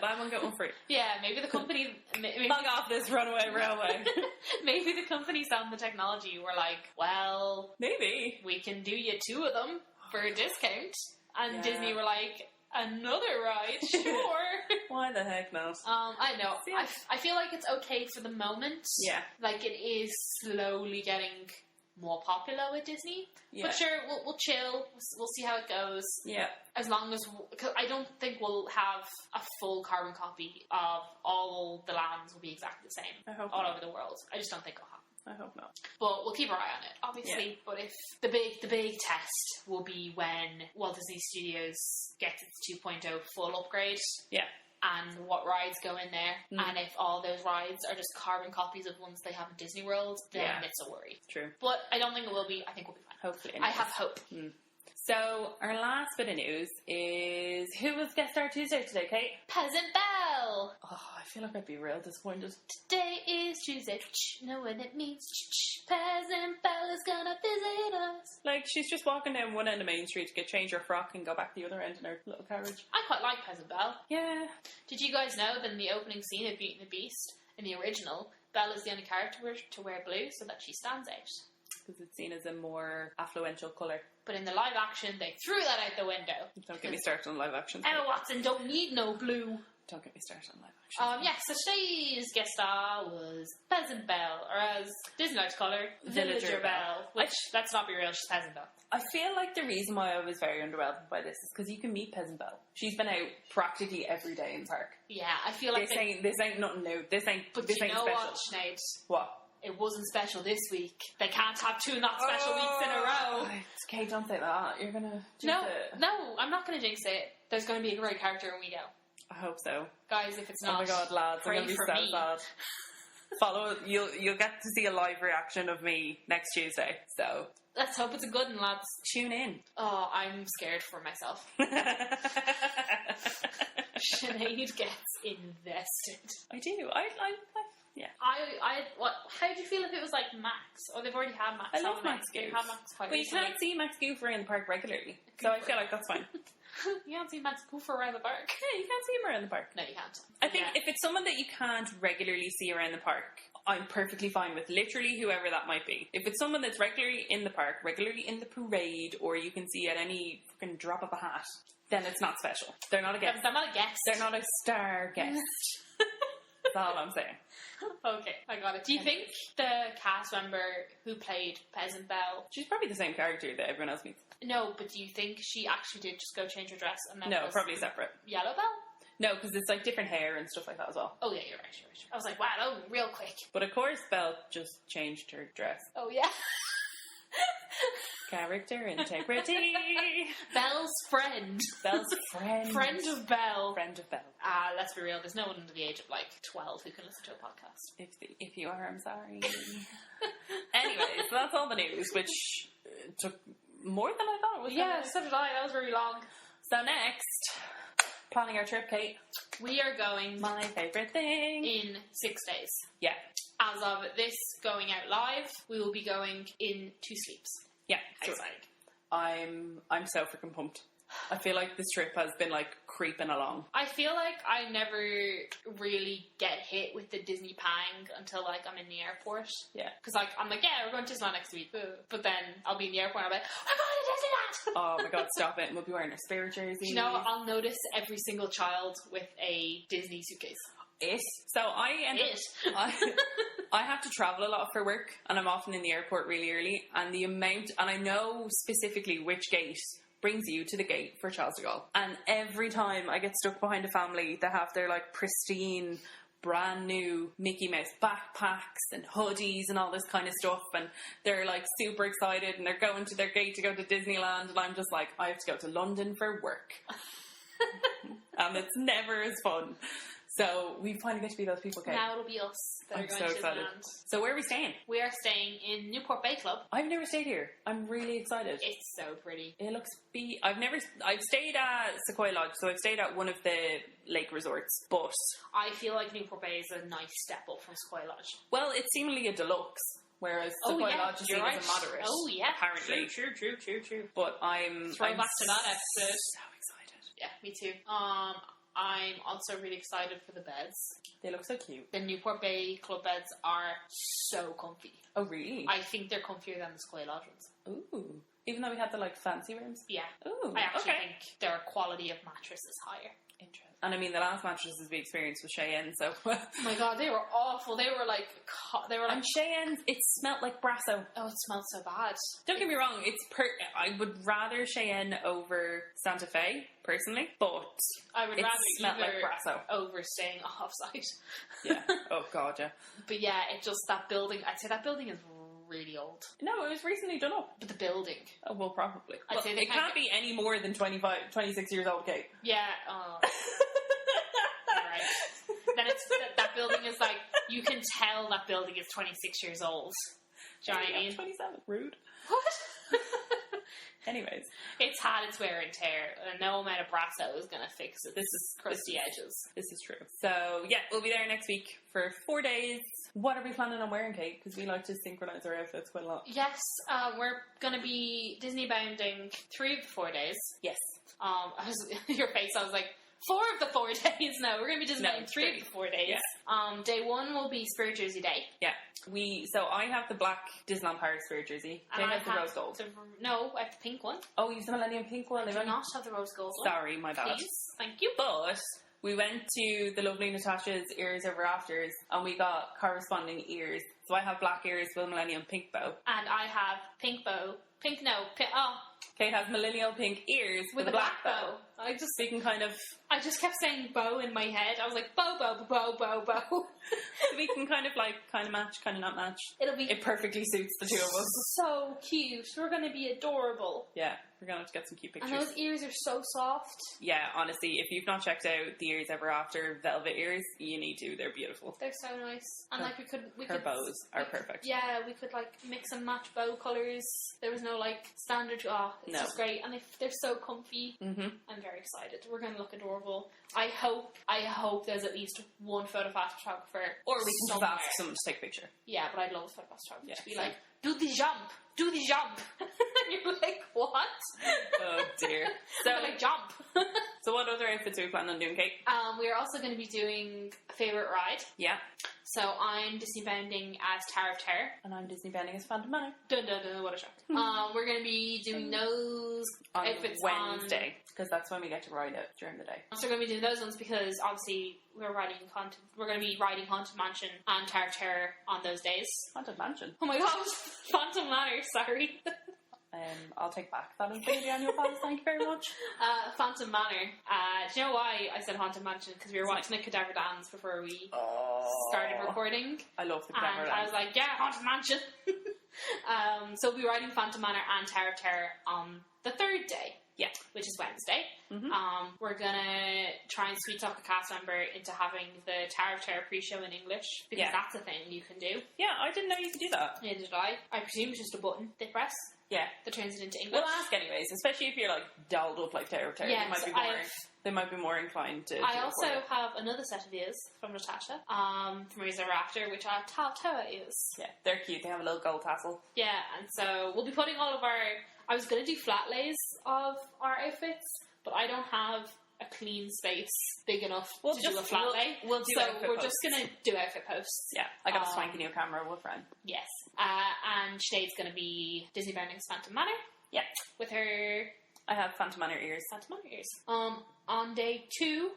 Buy one, get one free. Yeah, maybe the company... Bug off this runaway railway. Maybe the company selling the technology were like, well... Maybe. We can do you 2 of them for a discount. And Disney were like... Another ride, sure. Why the heck not? I know. I feel like it's okay for the moment. Yeah. Like, it is slowly getting more popular with Disney. Yeah. But sure, we'll chill. We'll see how it goes. Yeah. As long as... Cause I don't think we'll have a full carbon copy of all the lands will be exactly the same. All over the world. I just don't think it'll happen. I hope not. But we'll keep our eye on it, obviously. Yeah. But if the big test will be when Walt Disney Studios gets its 2.0 full upgrade. Yeah. And what rides go in there. And if all those rides are just carbon copies of ones they have in Disney World, then it's a worry. True. But I don't think it will be. I think we'll be fine. Hopefully. I have hope. So, our last bit of news is... Who was guest star Tuesday today, Kate? Peasant Belle! Oh, I feel like I'd be real disappointed. Today is Tuesday. Know what it means. Peasant Belle is gonna visit us. Like, she's just walking down one end of Main Street to change her frock and go back the other end in her little carriage. I quite like Peasant Belle. Yeah. Did you guys know that in the opening scene of Beauty and the Beast, in the original, Belle is the only character to wear blue so that she stands out? because it's seen as a more affluential colour. But in the live action, they threw that out the window. Don't get me started on live action. Emma Watson don't need no blue. Don't get me started on live action. Yes, so today's guest star was Peasant Belle, or as Disney likes to call her, Villager Belle. Which, let's not be real, she's Peasant Belle. I feel like the reason why I was very underwhelmed by this is because you can meet Peasant Belle. She's been out practically every day in the park. Yeah, I feel like this ain't nothing new. This ain't But this you ain't know special. what, Sinead? What? It wasn't special this week. They can't have 2 not special weeks in a row. Okay, don't say that. You're gonna jinx it. No, I'm not going to jinx it. There's going to be a great character when we go. I hope so. Guys, if it's not, oh my god, lads, I'm pray gonna be for so me. sad. Follow. You'll get to see a live reaction of me next Tuesday. So Let's hope it's a good one, lads. tune in. Oh, I'm scared for myself. Sinead gets invested. I do. Yeah. How do you feel if it was like Max? Or they've already had Max. I love haven't they? Max They've Goof. had Max quite But you recently. can't see Max Goof around the park regularly. So I feel like that's fine. You can't see Max Goof around the park. Yeah, you can't see him around the park. No, you can't. I think if it's someone that you can't regularly see around the park, I'm perfectly fine with literally whoever that might be. If it's someone that's regularly in the park, regularly in the parade, or you can see at any fucking drop of a hat, then it's not special. They're not a guest. I'm not a guest. They're not a star guest. That's all I'm saying. Okay, I got it. Do you think the cast member who played Peasant Belle... She's probably the same character that everyone else meets. No, but do you think she actually did just go change her dress and then No, was probably separate. Yellow Belle? No, because it's like different hair and stuff like that as well. Oh yeah, you're right. I was like, wow, that was real quick. But of course, Belle just changed her dress. Oh yeah. Character integrity. Belle's friend. Belle's friend. Friend of Belle. Friend of Belle. Let's be real, there's no one under the age of like 12 who can listen to a podcast. If you are, I'm sorry. Anyway, so that's all the news, which took more than I thought it was. Yeah, so did I. That was very long. So next, planning our trip, Kate. We are going My favourite thing. in 6 days. Yeah. As of this going out live, we will be going in 2 sleeps. Yeah. How So exciting. I'm so freaking pumped. I feel like this trip has been like creeping along. I feel like I never really get hit with the Disney pang until like I'm in the airport. Yeah. Because like I'm like, yeah, we're going to Disneyland next week. But then I'll be in the airport and I'll be like, I'm going to Disneyland! Oh my god, stop it. We'll be wearing our spirit jerseys. You know, I'll notice every single child with a Disney suitcase. So I have to travel a lot for work, and I'm often in the airport really early, and I know specifically which gate brings you to the gate for Charles de Gaulle, and every time I get stuck behind a family that have their like pristine brand new Mickey Mouse backpacks and hoodies and all this kind of stuff, and they're like super excited and they're going to their gate to go to Disneyland, and I'm just like, I have to go to London for work. And it's never as fun. So we finally get to be those people, Kate. Now it'll be us that I'm are going so to excited. Disneyland. So where are we staying? We are staying in Newport Bay Club. I've never stayed here. I'm really excited. It's so pretty. It looks I've stayed at Sequoia Lodge, so I've stayed at one of the lake resorts, but I feel like Newport Bay is a nice step up from Sequoia Lodge. well, it's seemingly a deluxe, whereas Sequoia Lodge is seen as a moderate. Oh yeah, apparently. True. But I'm Throwback to that episode. So excited. Yeah, me too. I'm also really excited for the beds. They look so cute. The Newport Bay Club beds are so comfy. Oh really? I think they're comfier than the Sequoia Lodge ones. Ooh. Even though we had the like fancy rooms. Yeah. Ooh. I actually okay. think their quality of mattress is higher. Interesting. And I mean, the last mattresses we experienced was Cheyenne, so. Oh my god, they were awful. They were like. And Cheyenne, it smelled like Brasso. Oh, it smelled so bad. Don't get me wrong, I would rather Cheyenne over Santa Fe, personally, but I would it rather smelled like either Brasso. over staying off-site. Yeah. Oh god, yeah. But yeah, it just, that building, I'd say that building is really old. No, it was recently done up. But the building. Oh, well, probably. I'd Well, say they it can't be any more than 26 years old, Kate. Yeah, right. Then it's, that building is like, you can tell that building is 26 years old. Do you know what I mean? 27. Rude. What? Anyways. It's had its wear and tear, and no amount of Brasso is going to fix it. This is crusty edges. This is true. So, yeah, we'll be there next week for 4 days. What are we planning on wearing, Kate? Because we like to synchronise our outfits quite a lot. Yes, we're going to be Disney bounding 3 of the 4 days. Yes. Your face, I was like, 4 of the 4 days. No, we're going to be Disneylanding 3 of the 4 days. Yeah. Day 1 will be Spirit Jersey Day. Yeah. So I have the black Disneyland Paris Spirit jersey. They have the rose gold. No, I have the pink one. Oh, you have the Millennium Pink one? I do not have the rose gold one. Sorry, my bad. Please, thank you. But we went to the lovely Natasha's Ears Ever Afters and we got corresponding ears. So I have black ears with Millennium Pink bow. And I have pink bow. Kate has millennial pink ears with a black bow. So you can kind of... I just kept saying bow in my head. I was like, bow. So we can kind of match, kind of not match. It perfectly suits the two of us. So cute. We're going to be adorable. Yeah, we're going to have to get some cute pictures. And those ears are so soft. Yeah, honestly, if you've not checked out the Ears Ever After velvet ears, you need to. They're beautiful. They're so nice. And her bows are perfect. Yeah, we could mix and match bow colours. There was no standard. It's just great. And they're so comfy. Mm-hmm. I'm very excited. We're going to look adorable. I hope there's at least one photo photographer. Or we can just ask someone to take a picture. Yeah, but I'd love a photo photographer to be like, do the jump. And you're like, what? Oh dear. So like, jump. So what other outfits are we planning on doing, Kate? We're also going to be doing a favourite ride. Yeah. So I'm Disney bounding as Tower of Terror. And I'm Disney bounding as Phantom Manor. Dun dun dun, what a shock. We're going to be doing those on outfits Wednesday. Because that's when we get to ride out during the day. So we're going to be doing those ones because obviously we're going to be riding Haunted Mansion and Tower of Terror on those days. Haunted Mansion? Oh my gosh, Phantom Manor, sorry. I'll take back that and pay the annual pass, thank you very much. Phantom Manor. Do you know why I said Haunted Mansion? Because we were watching a Cadaver Dance before we started recording. I love the Cadaver Dance. And I was like, yeah, Haunted Mansion. So we'll be riding Phantom Manor and Tower of Terror on the 3rd day. Yeah, which is Wednesday. Mm-hmm. We're gonna try and sweet talk a cast member into having the Tower of Terror pre-show in English because that's a thing you can do. Yeah, I didn't know you could do that. Neither did I. I presume it's just a button they press. Yeah, that turns it into English. We'll ask anyways, especially if you're dolled up like Tower of Terror. Yeah, they might be more inclined to. I also have another set of ears from Natasha, from Ears Ever After, which are Tower ears. Yeah, they're cute. They have a little gold tassel. Yeah, and so we'll be putting all of our. I was going to do flat lays of our outfits, but I don't have a clean space big enough to do a flat lay. We'll do we're just going to do outfit posts. Yeah, I got a swanky new camera with a friend. Yes. And Sinead's going to be Disney Bounding's Phantom Manor. Yeah. With her... I have Phantom Manor ears. Phantom Manor ears. On day 2,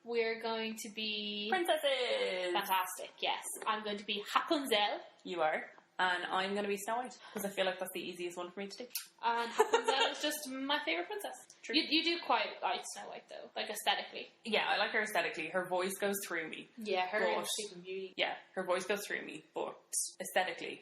we're going to be... Princesses! Fantastic, yes. I'm going to be Rapunzel. You are. And I'm going to be Snow White, because I feel like that's the easiest one for me to do. And Rapunzel is just my favourite princess. True. You do quite like Snow White, though, aesthetically. Yeah, I like her aesthetically. Her voice goes through me. Yeah, her and Sleeping Beauty. Yeah, her voice goes through me, but aesthetically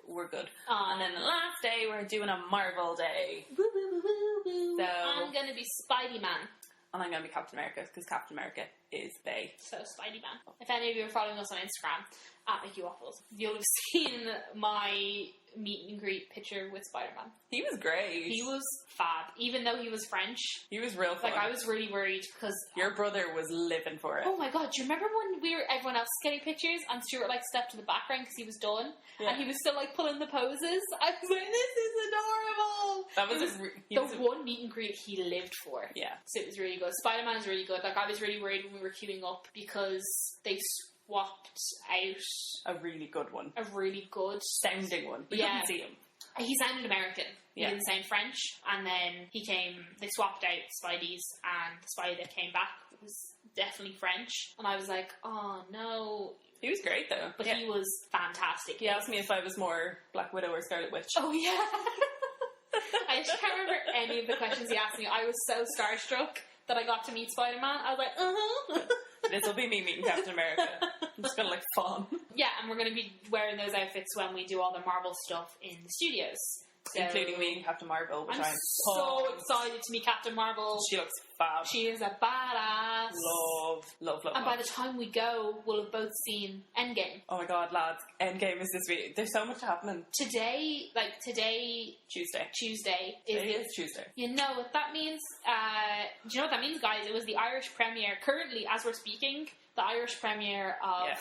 we're good. And then the last day, we're doing a Marvel day. Woo, woo, woo, woo, woo. So I'm going to be Spidey-Man. And I'm going to be Captain America, because Captain America is bae. So, Spidey-Man. If any of you are following us on Instagram, at Waffles, you'll have seen my meet and greet picture with Spider-Man. He was great. He was fab. Even though he was French. He was real fun. I was really worried because... Your brother was living for it. Oh my god, do you remember when everyone else was getting pictures and Stuart, stepped to the background because he was done? Yeah. And he was still, pulling the poses? I was like, this is adorable! That was the one meet and greet he lived for. Yeah. So it was really good. Spider-Man is really good. I was really worried when we were queuing up because they swapped out... A really good one. A really good... Sounding one. We couldn't see him. He sounded American. He didn't sound French. And then they swapped out Spidey's, and the Spidey that came back was definitely French. And I was like, oh no. He was great though. But he was fantastic. He asked me if I was more Black Widow or Scarlet Witch. Oh yeah. I just can't remember any of the questions he asked me. I was so starstruck that I got to meet Spider-Man. I was like, This will be me meeting Captain America. I'm just gonna fun. Yeah, and we're gonna be wearing those outfits when we do all the Marvel stuff in the studios. So, including meeting Captain Marvel, which I'm so excited to meet Captain Marvel. She looks fab. She is a badass. Love. And by the time we go, we'll have both seen Endgame. Oh my god, lads. Endgame is this week. There's so much happening. Today... Tuesday. Today is Tuesday. You know what that means? Do you know what that means, guys? It was the Irish premiere. Currently, as we're speaking, the Irish premiere of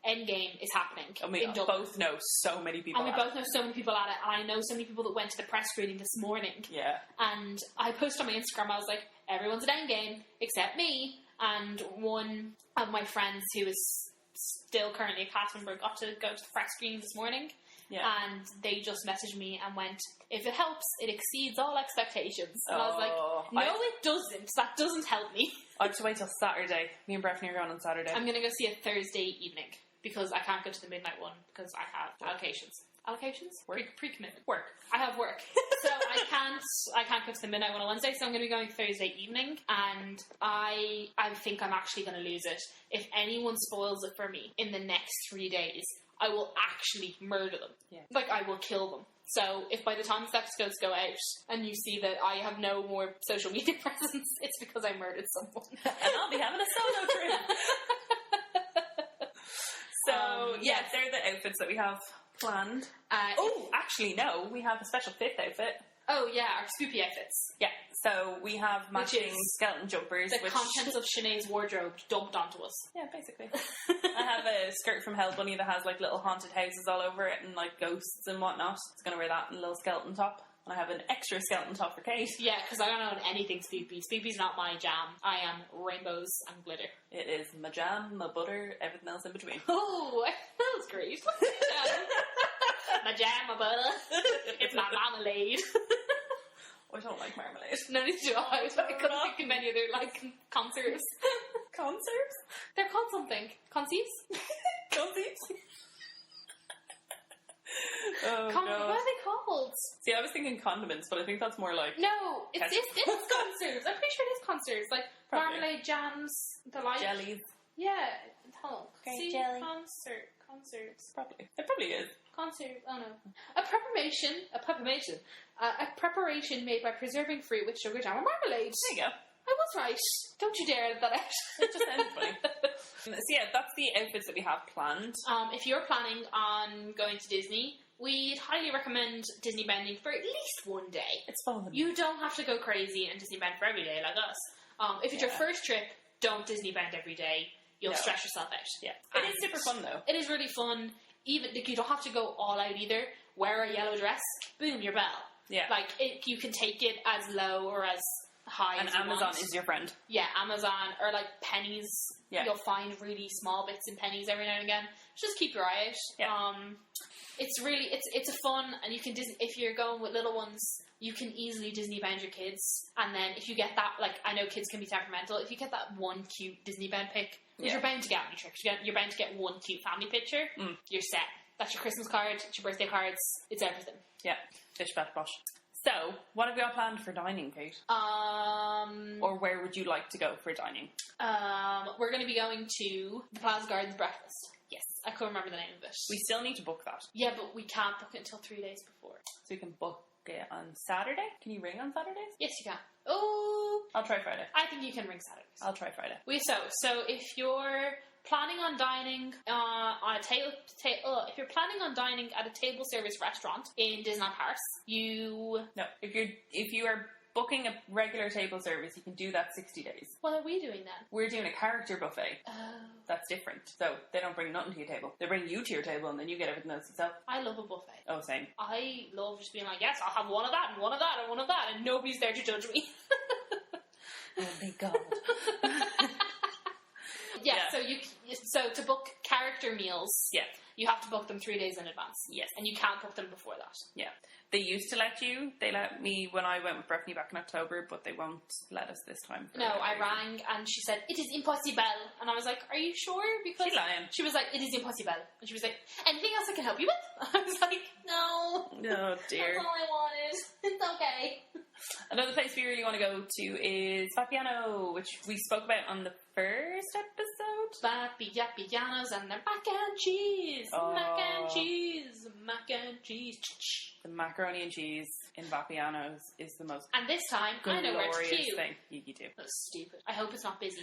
Endgame is happening. And we in Dublin. both know so many people And we at both know so many people at it, and I know so many people that went to the press screening this morning. Yeah. And I posted on my Instagram, I was like, everyone's at Endgame except me. And one of my friends who is still currently a cast member got to go to the press screening this morning. Yeah. And they just messaged me and went, if it helps, it exceeds all expectations. And I was like, no, it doesn't. That doesn't help me. I have to wait till Saturday. Me and Breffney are going on Saturday. I'm going to go see it Thursday evening because I can't go to the midnight one because I have allocations. Allocations? Pre-commitment. Work. I have work. So I can't go to the midnight one on Wednesday, so I'm going to be going Thursday evening, and I think I'm actually going to lose it. If anyone spoils it for me in the next 3 days, I will actually murder them. Yeah. Like, I will kill them. So, if by the time this episodes go out and you see that I have no more social media presence, it's because I murdered someone. And I'll be having a solo trip. So, yes, they're the outfits that we have planned. Actually, no, we have a special fifth outfit. Oh, yeah, our spoopy outfits. Yeah, so we have matching skeleton jumpers. The contents of Sinead's wardrobe dumped onto us. Yeah, basically. I have a skirt from Hell Bunny that has like little haunted houses all over it and like ghosts and whatnot. It's going to wear that and a little skeleton top. And I have an extra skeleton top for Kate. Yeah, because I don't know anything spoopy. Spoopy's not my jam. I am rainbows and glitter. It is my jam, my butter, everything else in between. Oh, that was great. My jam, my butter. It's my marmalade. I don't like marmalade. No, neither do I. I couldn't think of any other, like, conserves. Conserves? They're called something. Conserves? Conserves? Oh, What God. are they called? See, I was thinking condiments, but I think that's more like... No, it's conserves. I'm pretty sure it is conserves. Like, Probably. marmalade, jams, the like. Jellies. Yeah. Hold on. Grape See, jelly. Conserves. Probably. It probably is. Conserve. Oh no. A preparation made by preserving fruit with sugar, jam, and marmalade. There you go. I was right. Don't you dare edit that out. It just sounds funny. So yeah, that's the outfits that we have planned. If you're planning on going to Disney, we'd highly recommend Disney bending for at least one day. It's fun. You don't have to go crazy and Disney bend for every day like us. If it's your first trip, don't Disney bend every day. You'll stress yourself out. Yeah. It is super fun though. It is really fun. Even like, you don't have to go all out either. Wear a yellow dress, boom, you're belle. Yeah. Like you can take it as low or as high and as you Amazon want. is your friend. Yeah, Amazon or like pennies. Yeah. You'll find really small bits in pennies every now and again. Just keep your eye out. Yeah. It's really it's a fun, and you can if you're going with little ones, you can easily Disney bend your kids, and then if you get that, like I know kids can be temperamental. If you get that one cute Disney bend pic, which you're bound to get on your trip, you're bound to get one cute family picture. You're set. That's your Christmas card. It's your birthday cards. It's everything. Yeah. Fish bash bosh. So, what have you got planned for dining, Kate? Or where would you like to go for dining? We're going to be going to the Plaza Gardens breakfast. Yes, I couldn't remember the name of it. We still need to book that. Yeah, but we can't book it until 3 days before. So we can book it on Saturday? Can you ring on Saturdays? Yes, you can. Oh, I'll try Friday. I think you can ring Saturdays. I'll try Friday. So if you're planning on dining on a if you're planning on dining at a table service restaurant in Disneyland Paris, if you are booking a regular table service, you can do that 60 days. What are we doing then? We're doing a character buffet. Oh. That's different. So they don't bring nothing to your table. They bring you to your table and then you get everything else yourself. I love a buffet. Oh, same. I love just being like, yes, I'll have one of that and one of that and one of that, and nobody's there to judge me. Oh, thank God. So to book character meals, you have to book them 3 days in advance. Yes. And you can't book them before that. Yeah. They used to they let me when I went with Breffney back in October, but they won't let us this time. No, I rang and she said, it is impossible. And I was like, are you sure? Because she's lying. She was like, it is impossible. And she was like, anything else I can help you with? I was like, no. Oh, dear. That's all I wanted. It's okay. Another place we really want to go to is Vapiano, which we spoke about on the first episode. Vapianos and their mac and cheese. Oh. Mac and cheese. Mac and cheese. The macaroni and cheese in Vapiano's is the most And this time, I know where to queue. thing you can do. That's stupid. I hope it's not busy.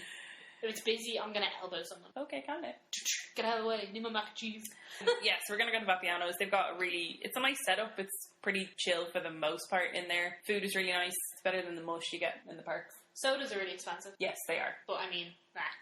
If it's busy, I'm going to elbow someone. Okay, calm down. Get out of the way. Need my mac and cheese. Yes, we're going to go to Vapiano's. They've got it's a nice setup. It's pretty chill for the most part in there. Food is really nice. It's better than the mush you get in the parks. Sodas are really expensive. Yes, they are. But I mean,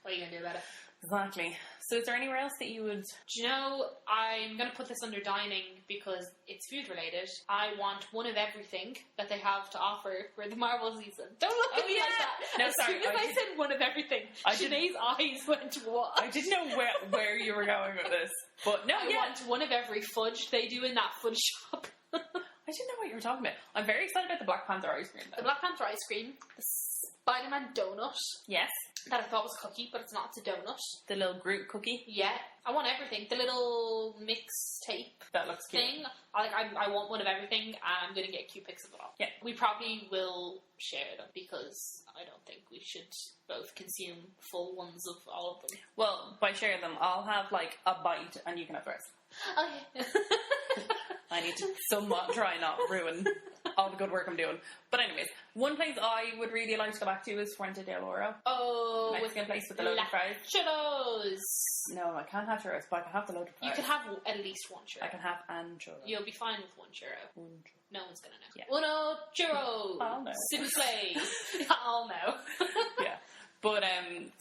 what are you going to do about it? Exactly. So is there anywhere else that you would... Do you know, I'm going to put this under dining because it's food related. I want one of everything that they have to offer for the Marvel season. Don't look at me like that. No, as sorry. soon as I said one of everything, Sinead's eyes went, what? I didn't know where you were going with this. But no, I want one of every fudge they do in that fudge shop. I didn't know what you were talking about. I'm very excited about the Black Panther ice cream, though. The Black Panther ice cream, the Spider-Man donut. Yes. That I thought was a cookie, but it's not. It's a donut. The little Groot cookie. Yeah. I want everything. The little mixtape That looks cute. thing. I want one of everything, and I'm going to get cute pics of it all. Yeah. We probably will share them, because I don't think we should both consume full ones of all of them. Well, by sharing them, I'll have, like, a bite, and you can have the rest. Okay. I need to somewhat try not ruin all the good work I'm doing. But anyways, one place I would really like to go back to is Fuente del Oro. Oh, Mexican place with the loaded fries. Churros. No, I can't have churros, but I can have the loaded fries. You can have at least one churro. I can have an churro. You'll be fine with one churro. No one's gonna know. Yeah. Uno churro. I'll know. S'il vous plaît. I'll know. Yeah. But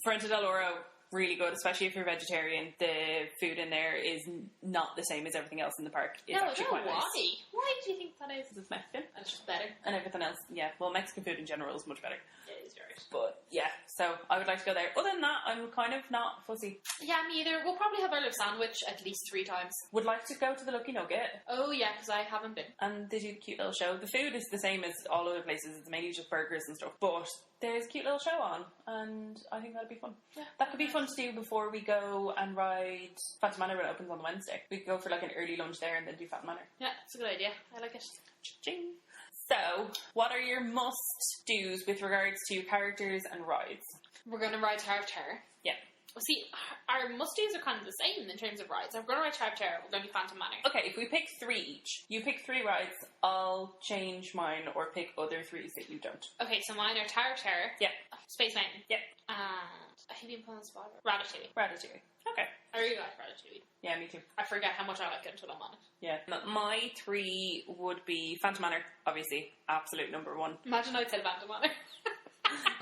Fuente del Oro, really good, especially if you're vegetarian. The food in there is not the same as everything else in the park. It's actually quite why? nice. Why do you think that is? It's Mexican. It's just better. And everything else, yeah. Well, Mexican food in general is much better. It is yours. But, yeah, so I would like to go there. Other than that, I'm kind of not fussy. Yeah, me either. We'll probably have our live sandwich at least 3 times. Would like to go to the Lucky Nugget. Oh, yeah, because I haven't been. And they do the cute little show. The food is the same as all other places. It's mainly just burgers and stuff. But there's a cute little show on, and I think that'd be fun. Yeah. That could be fun to do before we go and ride Phantom Manor when it opens on the Wednesday. We could go for like an early lunch there and then do Phantom Manor. Yeah, it's a good idea. I like it. Ching. So, what are your must-dos with regards to characters and rides? We're going to ride Tower of Terror. Yeah. Well, see, our must-dos are kind of the same in terms of rides. If we're going to ride Tower of Terror, we're going to do Phantom Manor. Okay, if we pick 3 each, you pick 3 rides, I'll change mine or pick other 3s that you don't. Okay, so mine are Tower of Terror. Yeah. Space Mountain. Yep. And I hate being put on the spot. Ratatouille. Ratatouille. Okay. I really like Ratatouille. Yeah, me too. I forget how much I like it until I'm on it. Yeah. My 3 would be Phantom Manor, obviously, absolute number 1. Imagine I'd said Phantom Manor.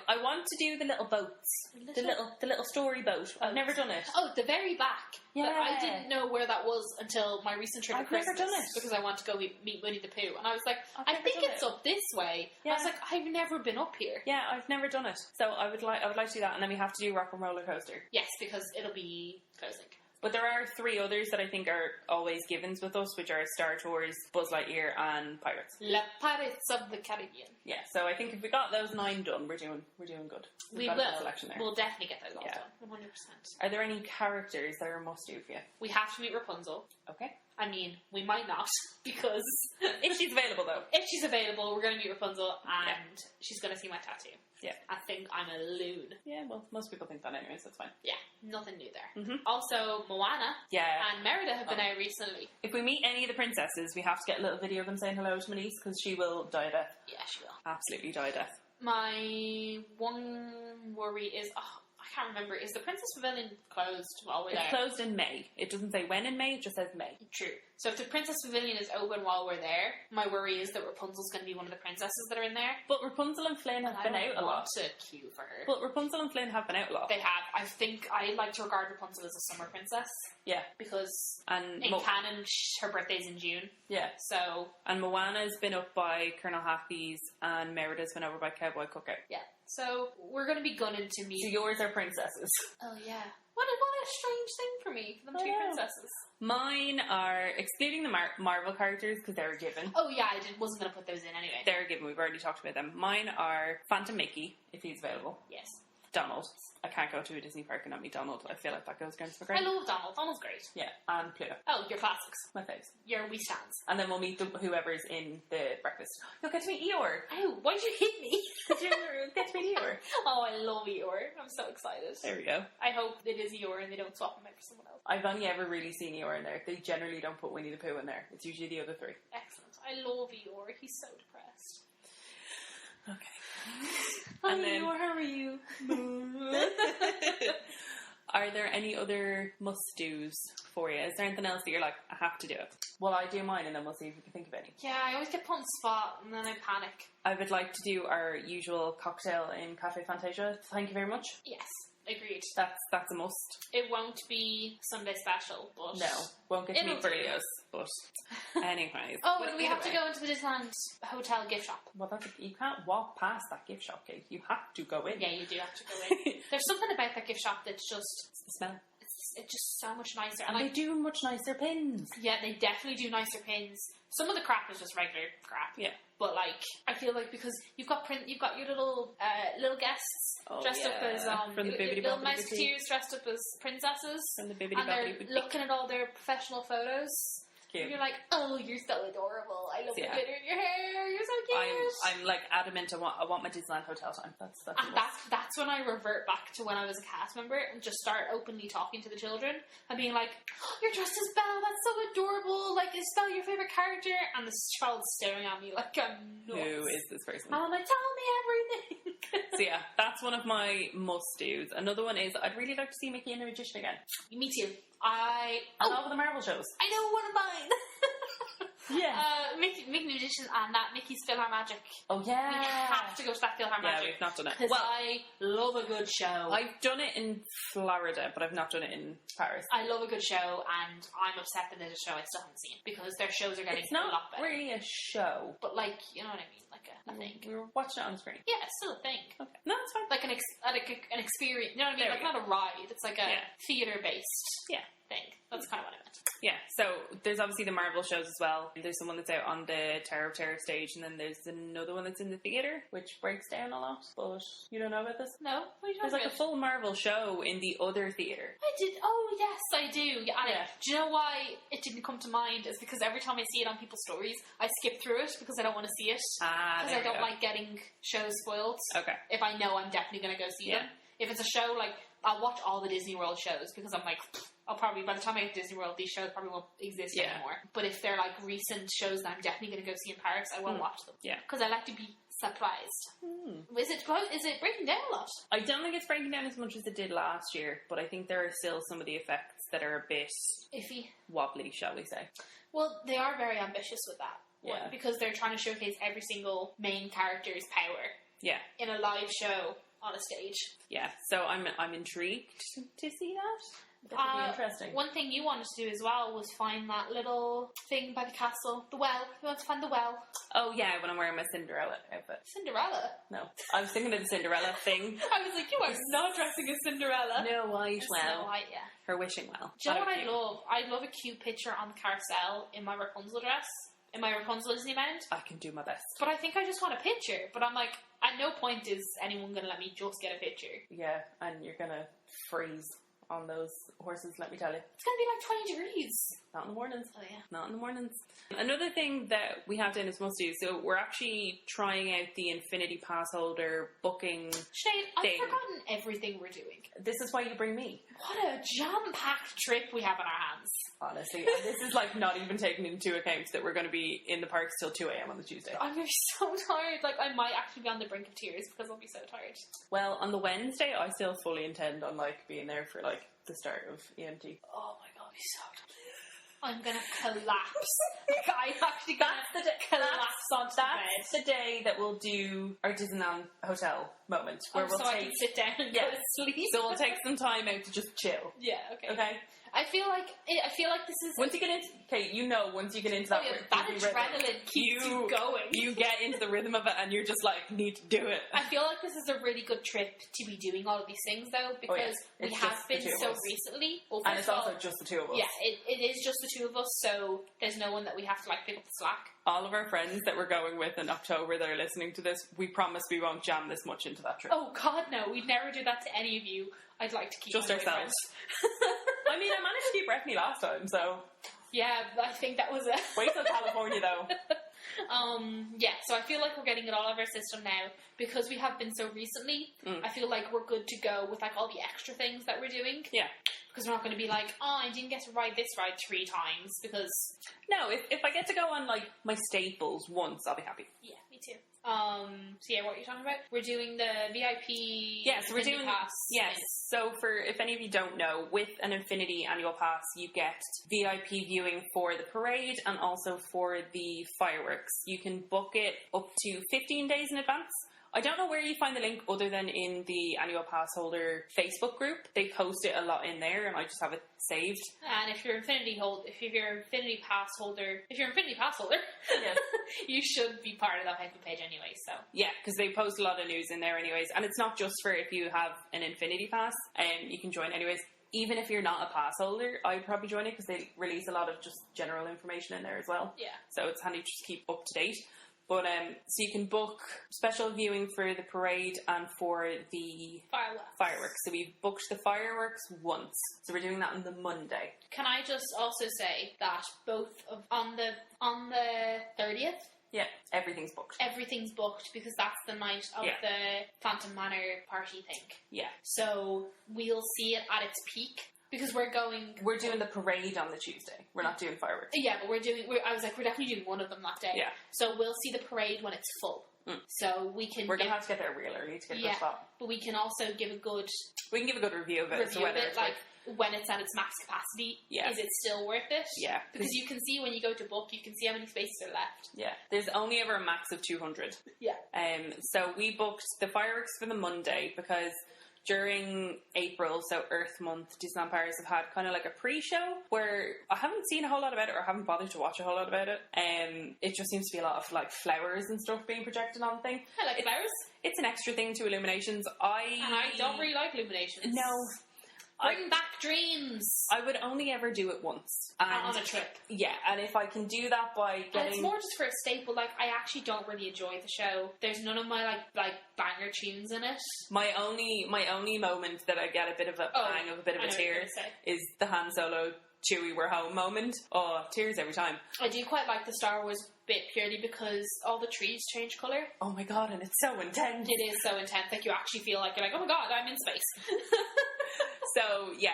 I want to do the little boats. The little story boat. I've never done it. Oh, the very back. Yeah. But I didn't know where that was until my recent trip I've at Christmas. never done it. Because I want to go meet Winnie the Pooh. And I was like, I've I never think done it's it. up this way. Yeah. I was like, I've never been up here. Yeah, I've never done it. So I would like to do that, and then we have to do Rock and Roller Coaster. Yes, because it'll be closing. But there are 3 others that I think are always givens with us, which are Star Tours, Buzz Lightyear, and Pirates. La Pirates of the Caribbean. Yeah, so I think if we got those 9 done, we're doing good. We've We got will. a good selection there. We'll definitely get those all Yeah. done. 100%. Are there any characters that are must do for you? We have to meet Rapunzel. Okay. I mean, we might not, because If she's available, though. if she's available, we're going to meet Rapunzel, and she's going to see my tattoo. Yeah. I think I'm a loon. Yeah, well, most people think that anyways, that's fine. Yeah, nothing new there. Mhm. Also, Moana Yeah. and Merida have been out recently. If we meet any of the princesses, we have to get a little video of them saying hello to Manise, because she will die a death. Yeah, she will. Absolutely die a death. My one worry is, I can't remember, is the Princess Pavilion closed while we're It's there? closed in May. It doesn't say when in May, it just says May. True. So if the Princess Pavilion is open while we're there, my worry is that Rapunzel's going to be one of the princesses that are in there. But Rapunzel and Flynn have been out a lot. I want to queue for her. But Rapunzel and Flynn have been out a lot. They have. I think I like to regard Rapunzel as a summer princess, Yeah. because And in canon, her birthday's in June. yeah. So, And Moana's been up by Colonel Happy's, and Merida's been over by Cowboy Cookout. yeah. So, we're going to be gunning to meet... So yours are princesses. Oh, yeah. What a strange thing for me, for them to be I know. princesses. Mine are, excluding the Marvel characters, because they're a given. Oh, yeah, wasn't going to put those in anyway. They're a given, we've already talked about them. Mine are Phantom Mickey, if he's available. Yes. Donald. I can't go to a Disney park and not meet Donald. I feel like that goes against my I grain. love Donald. Donald's great. Yeah, and Pluto. Oh, your classics. My faves. Your wee stands. And then we'll meet whoever's in the breakfast. You'll get to meet Eeyore. Oh, why'd you hit me? Did you get to meet Eeyore? Oh, I love Eeyore. I'm so excited. There we go. I hope it is Eeyore and they don't swap him out for someone else. I've only ever really seen Eeyore in there. They generally don't put Winnie the Pooh in there. It's usually the other 3. Excellent. I love Eeyore. He's so depressed. Okay. Hi, And then- Eeyore. How are you? Are there any other must-dos for you? Is there anything else that you're like, I have to do it? Well, I do mine and then we'll see if we can think of any. Yeah, I always get put on the spot and then I panic. I would like to do our usual cocktail in Cafe Fantasia. Thank you very much. Yes. Agreed. That's a must. It won't be Sunday special, but... No, won't get to meet burritos, but anyways. Oh, and we have to go into the Disneyland Hotel gift shop. Well, you can't walk past that gift shop, Kate. You have to go in. Yeah, you do have to go in. There's something about that gift shop that's just... It's the smell. It's just so much nicer. And they do much nicer pins. Yeah, they definitely do nicer pins. Some of the crap is just regular crap. Yeah. But like, I feel like because you've got your little guests dressed up as from the little musketeers dressed up as princesses, from the and they're looking at all their professional photos. Cute. And you're like, oh, you're so adorable. I love the glitter in your hair. You're so cute. I'm like adamant. I want my Disneyland hotel time. That's when I revert back to when I was a cast member and just start openly talking to the children and being like, oh, you're dressed as Belle. That's so adorable. Like, is Belle your favorite character? And this child's staring at me like I'm nuts. Who is this person? And I'm like, tell me everything. So yeah, that's one of my must-dos. Another one is I'd really like to see Mickey and the Magician again. Me too. I love the Marvel shows. I know one of mine. Yeah. Mickey Magician and that Mickey's PhilharMagic. Oh yeah. We have to go to that PhilharMagic. Yeah, we've not done it. Because I love a good show. I've done it in Florida, but I've not done it in Paris. I love a good show, and I'm upset that there's a show I still haven't seen because their shows are getting a lot better. It's not really a show, but like, you know what I mean, like a thing. We were watching it on the screen. Yeah, it's still a thing. Okay, no, it's fine. Like an experience. You know what I mean? Like not a ride. It's like a theater based. Thing. That's kind of what I meant. Yeah, so there's obviously the Marvel shows as well. There's the one that's out on the Tower of Terror stage, and then there's another one that's in the theatre, which breaks down a lot, but you don't know about this? No? What are you talking There's like a full Marvel show in the other theatre. I did. Oh, yes, I do. Yeah. Do you know why it didn't come to mind? It's because every time I see it on people's stories, I skip through it because I don't want to see it. Because I don't like getting shows spoiled. Okay. If I know I'm definitely going to go see them. If it's a show, like, I'll watch all the Disney World shows because I'm like... I'll probably, by the time I get to Disney World, these shows probably won't exist anymore. But if they're like recent shows that I'm definitely going to go see in Paris, I will watch them. Yeah. Because I like to be surprised. Is it breaking down a lot? I don't think it's breaking down as much as it did last year, but I think there are still some of the effects that are a bit... iffy. Wobbly, shall we say. Well, they are very ambitious with that. Yeah. Because they're trying to showcase every single main character's power. Yeah. In a live show on a stage. Yeah. So I'm intrigued to see that. That would be interesting. One thing you wanted to do as well was find that little thing by the castle, the well. You want to find the well. Oh yeah, when I'm wearing my Cinderella outfit. Cinderella? No, I was thinking of the Cinderella thing. I was like, you are not dressing as Cinderella. Snow White, Snow White, yeah. Her wishing well. Do you know what I love? I love a cute picture on the carousel in my Rapunzel dress. In my Rapunzel Disneyland. I can do my best. But I think I just want a picture. But I'm like, at no point is anyone going to let me just get a picture. Yeah, and you're going to freeze on those horses, let me tell you. It's going to be like 20 degrees. Not in the mornings. Oh, yeah. Not in the mornings. Another thing that we have done is must do, so we're actually trying out the Infinity Pass holder booking Sinead, thing. I've forgotten everything we're doing. This is why you bring me. What a jam-packed trip we have on our hands. Honestly, this is like not even taking into account that we're going to be in the parks till 2 a.m. on the Tuesday. I'm going to be so tired. Like, I might actually be on the brink of tears because I'll be so tired. Well, on the Wednesday, I still fully intend on like being there for like the start of EMT. Oh my god, I'll be so tired. I'm gonna collapse. I'm actually gonna collapse onto the bed. That's the day that we'll do our Disneyland hotel moment where we'll so I can sit down and go to sleep. So we'll take some time out to just chill. Yeah. Okay. Okay. I feel like this is once you get into once you get into that, that adrenaline keeps you going. You get into the rhythm of it, and you're just like need to do it. I feel like this is a really good trip to be doing all of these things though, because we have been so recently. Well, and it's also just the two of us. Yeah, it is just the two of us, so there's no one that we have to like pick up the slack. All of our friends that we're going with in October that are listening to this, we promise we won't jam this much into that trip. Oh God, no! We'd never do that to any of you. I'd like to keep just ourselves. I mean, I managed to keep Brettany last time, so yeah, I think that was it. Wait till California, though. Yeah, so I feel like we're getting it all out of our system now because we have been so recently. I feel like we're good to go with like all the extra things that we're doing. Yeah. Because we're not going to be like, oh, I didn't get to ride this ride 3 times because... No, if I get to go on, like, my staples once, I'll be happy. Yeah, me too. So yeah, what are you talking about? We're doing the VIP... Yes, we're doing... Pass. Yes, so if any of you don't know, with an Infinity Annual Pass, you get VIP viewing for the parade and also for the fireworks. You can book it up to 15 days in advance. I don't know where you find the link other than in the annual pass holder Facebook group. They post it a lot in there, and I just have it saved. And if you're Infinity Pass holder, yes. You should be part of that Facebook page anyway. So yeah, because they post a lot of news in there anyways, and it's not just for if you have an Infinity Pass, you can join anyways. Even if you're not a pass holder, I'd probably join it because they release a lot of just general information in there as well. Yeah. So it's handy to just keep up to date. But so you can book special viewing for the parade and for the fireworks. So we've booked the fireworks once. So we're doing that on the Monday. Can I just also say that on the 30th? Yeah, everything's booked. Everything's booked because that's the night of the Phantom Manor party thing. Yeah. So we'll see it at its peak. Because we're doing the parade on the Tuesday. We're not doing fireworks. Yeah, but we're definitely doing one of them that day. Yeah. So we'll see the parade when it's full. So we're going to have to get there real early to get the spot. But we can also give a good review of it. When it's at its max capacity, is it still worth it? Yeah. Because you can see when you go to book, you can see how many spaces are left. Yeah. There's only ever a max of 200. Yeah. So we booked the fireworks for the Monday because during April, so Earth Month, Disneyland Paris have had kind of like a pre-show where I haven't seen a whole lot about it or haven't bothered to watch a whole lot about it. It just seems to be a lot of like flowers and stuff being projected on the thing. I like flowers. It's an extra thing to Illuminations. And I don't really like Illuminations. No. Bring back dreams. I would only ever do it once. On a trip. Yeah, and if I can do that by getting... And it's more just for a staple. Like, I actually don't really enjoy the show. There's none of my, like banger tunes in it. My only moment that I get a bit of a pang of a bit of a tear is the Han Solo Chewie we're home moment. Oh, tears every time. I do quite like the Star Wars bit purely because all the trees change colour. Oh my god, and it's so intense. It is so intense. Like, you actually feel like, you're like, oh my god, I'm in space. So yeah,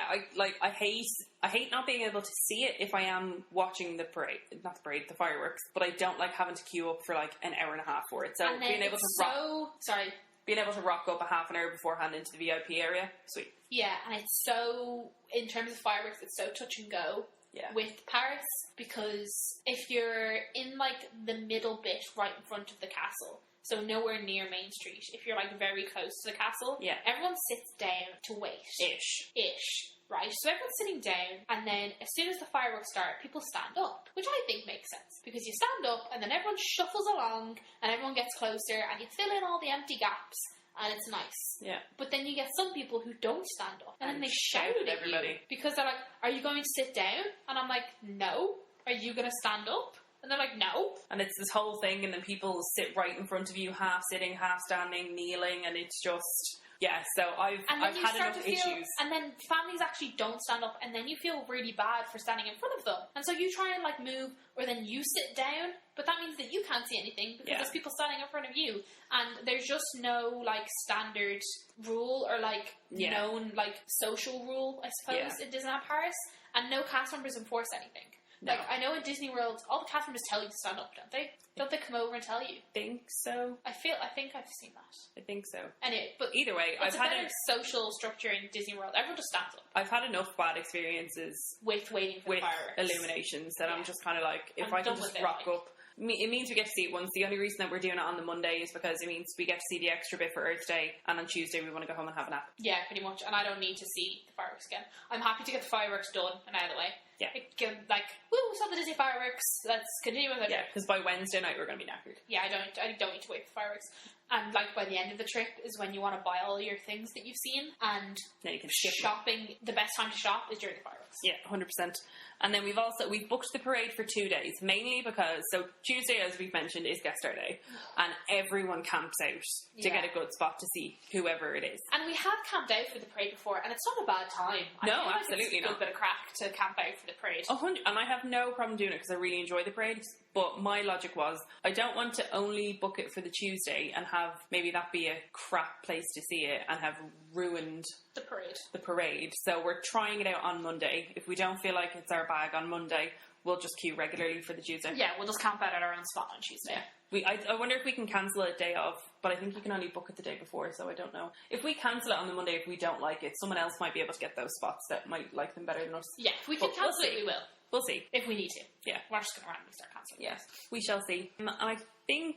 I hate not being able to see it if I am watching the parade, not the parade, the fireworks. But I don't like having to queue up for like an hour and a half for it. So being able to rock up a half an hour beforehand into the VIP area, sweet. Yeah, and it's so, in terms of fireworks, it's so touch and go. Yeah. With Paris, because if you're in like the middle bit right in front of the castle, so nowhere near Main Street, if you're like very close to the castle, everyone sits down to wait. Ish. Right? So everyone's sitting down, and then as soon as the fireworks start, people stand up, which I think makes sense. Because you stand up, and then everyone shuffles along, and everyone gets closer, and you fill in all the empty gaps, and it's nice. Yeah. But then you get some people who don't stand up, and then they shout at everybody. You, because they're like, are you going to sit down? And I'm like, no. Are you going to stand up? And they're like, no. And it's this whole thing, and then people sit right in front of you, half sitting, half standing, kneeling, and it's just... Yeah, so I've had enough issues. And then families actually don't stand up, and then you feel really bad for standing in front of them. And so you try and like move, or then you sit down, but that means that you can't see anything because there's people standing in front of you. And there's just no like standard rule or like known like social rule, I suppose, in Disneyland Paris. And no cast members enforce anything. No. Like, I know in Disney World, all the cast members tell you to stand up, don't they? Don't they come over and tell you? I think so. I think I've seen that. I think so. Anyway, but either way, I've had a social structure in Disney World. Everyone just stands up. I've had enough bad experiences with waiting for fireworks, Illuminations, that I'm just kind of like, if I can just rock up. It means we get to see it once. The only reason that we're doing it on the Monday is because it means we get to see the extra bit for Earth Day, and on Tuesday we want to go home and have a nap. Yeah, pretty much. And I don't need to see the fireworks again. I'm happy to get the fireworks done and out of the way. Yeah. Like, woo, saw the Disney fireworks. Let's continue with it. Yeah, because by Wednesday night we're going to be knackered. Yeah, I don't need to wait for fireworks. And like by the end of the trip is when you want to buy all your things that you've seen, and then you can skip shopping. The best time to shop is during the fireworks. Yeah, 100%. And then we've booked the parade for 2 days, mainly because Tuesday, as we've mentioned, is guest star day, and everyone camps out to get a good spot to see whoever it is. And we have camped out for the parade before, and it's not a bad time. No, absolutely not. It's a good bit of crack to camp out for the parade. And I have no problem doing it because I really enjoy the parade. But my logic was, I don't want to only book it for the Tuesday and have maybe that be a crap place to see it and have ruined the parade. So we're trying it out on Monday. If we don't feel like it's our bag on Monday, we'll just queue regularly for the Tuesday. Yeah, we'll just camp out at our own spot on Tuesday. Yeah. I wonder if we can cancel a day of, but I think you can only book it the day before, so I don't know. If we cancel it on the Monday, if we don't like it, someone else might be able to get those spots that might like them better than us. Yeah, if we can cancel it, we will. We'll see. If we need to. Yeah. We're just going to randomly start cancelling. Yes, we shall see. And I think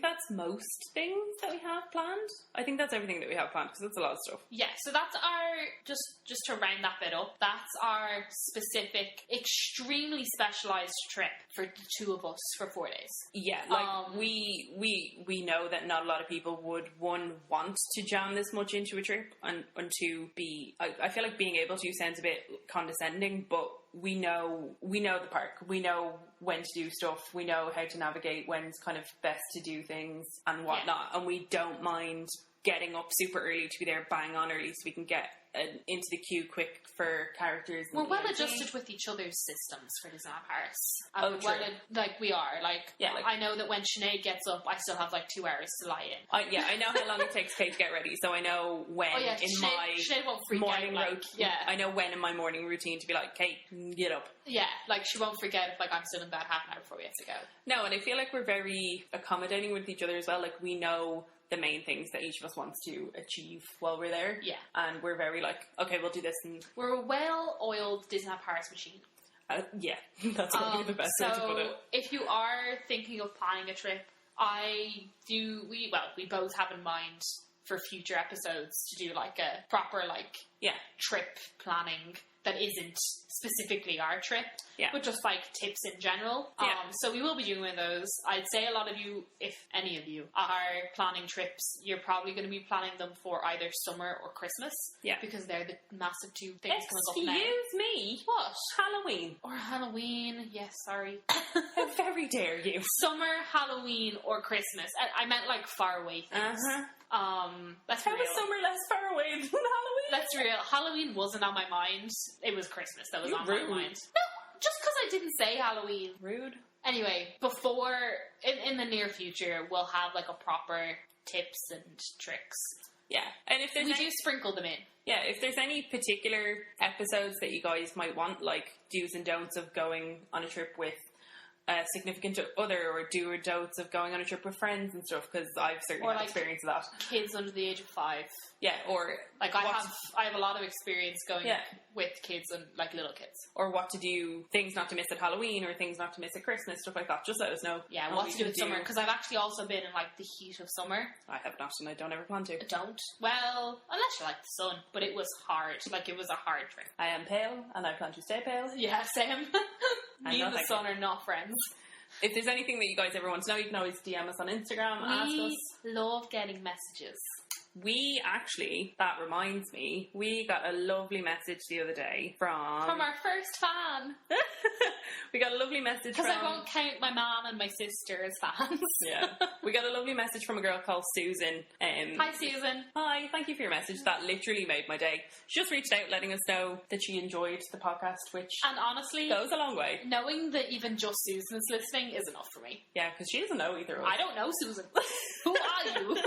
that's most things that we have planned. I think that's everything that we have planned, because that's a lot of stuff. Yeah, so that's our, just to round that bit up, that's our specific, extremely specialised trip for the two of us for 4 days. Yeah, like, we know that not a lot of people would, one, want to jam this much into a trip, and two, be, I feel like being able to sounds a bit condescending, but we know the park. We know when to do stuff. We know how to navigate when's kind of best to do things and whatnot. Yeah. And we don't mind getting up super early to be there bang on early so we can get into the queue quick for characters. We're well adjusted with each other's systems for Disneyland Paris. Like we are. Like, yeah, like, I know that when Sinead gets up, I still have like 2 hours to lie in. I know how long it takes Kate to get ready, so I know when Sinead won't freak morning out, like, I know when in my morning routine to be like, Kate, get up. Yeah, like she won't forget if like I'm still in bed half an hour before we have to go. No, and I feel like we're very accommodating with each other as well. Like, we know the main things that each of us wants to achieve while we're there. Yeah. And we're very like, okay, we'll do this. And we're a well-oiled Disneyland Paris machine. Yeah, that's probably the best way to put it. So, if you are thinking of planning a trip, we both have in mind for future episodes to do like a proper trip planning that isn't specifically our trip, but just like tips in general. Yeah. So we will be doing one of those. I'd say a lot of you, if any of you, are planning trips, you're probably going to be planning them for either summer or Christmas. Yeah. Because they're the massive two things coming up now. Excuse me? What? Halloween. Or Halloween. Yes, sorry. How very dare you. Summer, Halloween, or Christmas. I meant like far away things. That's How was summer less far away than Halloween? That's real. Halloween wasn't on my mind. It was Christmas that was on my mind. No, just because I didn't say Halloween. Rude. Anyway, before, in the near future, we'll have like a proper tips and tricks. Yeah. And if there's we do sprinkle them in. Yeah, if there's any particular episodes that you guys might want, like do's and don'ts of going on a trip with a significant other, or do or don'ts of going on a trip with friends and stuff, because I've certainly had experience of that. Kids under the age of 5. Yeah, or like I have a lot of experience going with kids and like little kids. Or what to do, things not to miss at Halloween, or things not to miss at Christmas, stuff like that. Just let us know. Yeah, what to do in summer, because I've actually also been in like the heat of summer. I have not, and I don't ever plan to. Don't. Well, unless you like the sun, but it was hard. Like, it was a hard trip. I am pale, and I plan to stay pale. Yeah, same. Me and the sun are not friends. If there's anything that you guys ever want to know, you can always DM us on Instagram, ask us. We love getting messages. We actually, that reminds me, we got a lovely message the other day from our first fan. We got a lovely message from... Because I won't count my mom and my sister as fans. Yeah. We got a lovely message from a girl called Susan. Hi, Susan. Hi, thank you for your message. That literally made my day. She just reached out letting us know that she enjoyed the podcast, which and honestly goes a long way. Knowing that even just Susan is listening is enough for me. Yeah, because she doesn't know either of us. I don't know Susan. Who are you?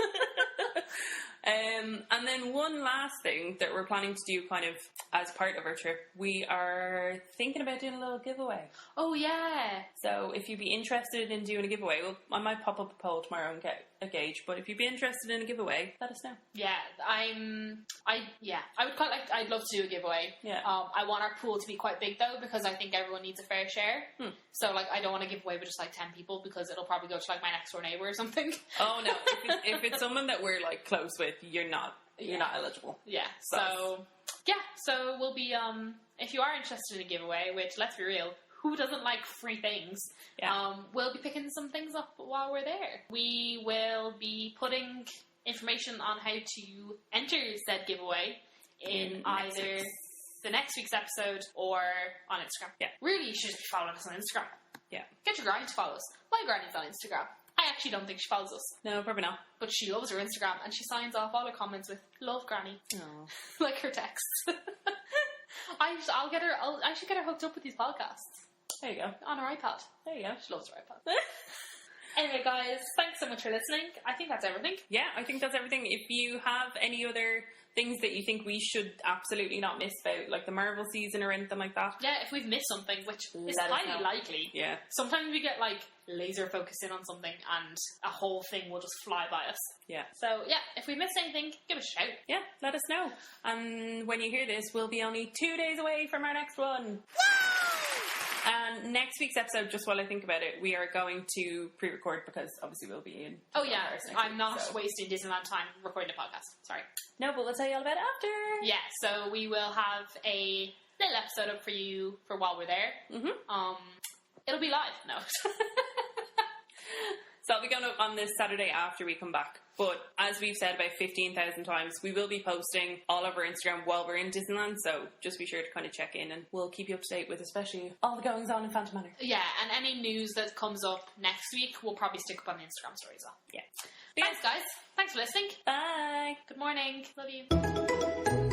And then one last thing that we're planning to do kind of as part of our trip, we are thinking about doing a little giveaway. Oh, yeah. So if you'd be interested in doing a giveaway, I might pop up a poll tomorrow and get a gauge, but if you'd be interested in a giveaway, let us know. Yeah, I would quite like, I'd love to do a giveaway. Yeah. I want our pool to be quite big though, because I think everyone needs a fair share. So like, I don't want to give away with just like 10 people, because it'll probably go to like my next door neighbour or something. Oh no, if it's someone that we're like close with, you're not eligible. Yeah. So we'll be, if you are interested in a giveaway, which, let's be real, who doesn't like free things? Yeah. We'll be picking some things up while we're there. We will be putting information on how to enter said giveaway in either the next week's episode or on Instagram. Yeah. Really, you should just be following us on Instagram. Yeah. Get your granny to follow us. My granny's on Instagram. I actually don't think she follows us. No, probably not. But she loves her Instagram, and she signs off all her comments with, "Love Granny." Oh. Like her texts. I should get her hooked up with these podcasts. There you go. On her iPad. There you go. She loves her iPad. Anyway, guys, thanks so much for listening. I think that's everything. Yeah, I think that's everything. If you have any other things that you think we should absolutely not miss about, like the Marvel season or anything like that. Yeah, if we've missed something, which is highly likely. Yeah. Sometimes we get like laser focused in on something and a whole thing will just fly by us. Yeah. So yeah, if we missed anything, give us a shout. Yeah, let us know. And when you hear this, we'll be only 2 days away from our next one. Woo! And And next week's episode, just while I think about it, we are going to pre-record because obviously we'll be in. Oh yeah, Paris next I'm week, not so. wasting Disneyland time recording a podcast. Sorry. No, but we'll tell you all about it after. Yeah, so we will have a little episode up for you for while we're there. Mm-hmm. It'll be live. No. So I'll be going up on this Saturday after we come back. But as we've said about 15,000 times, we will be posting all over Instagram while we're in Disneyland. So just be sure to kind of check in and we'll keep you up to date with especially all the goings on in Phantom Manor. Yeah, and any news that comes up next week, we'll probably stick up on the Instagram story as well. Yeah. Thanks, guys. Thanks for listening. Bye. Good morning. Love you.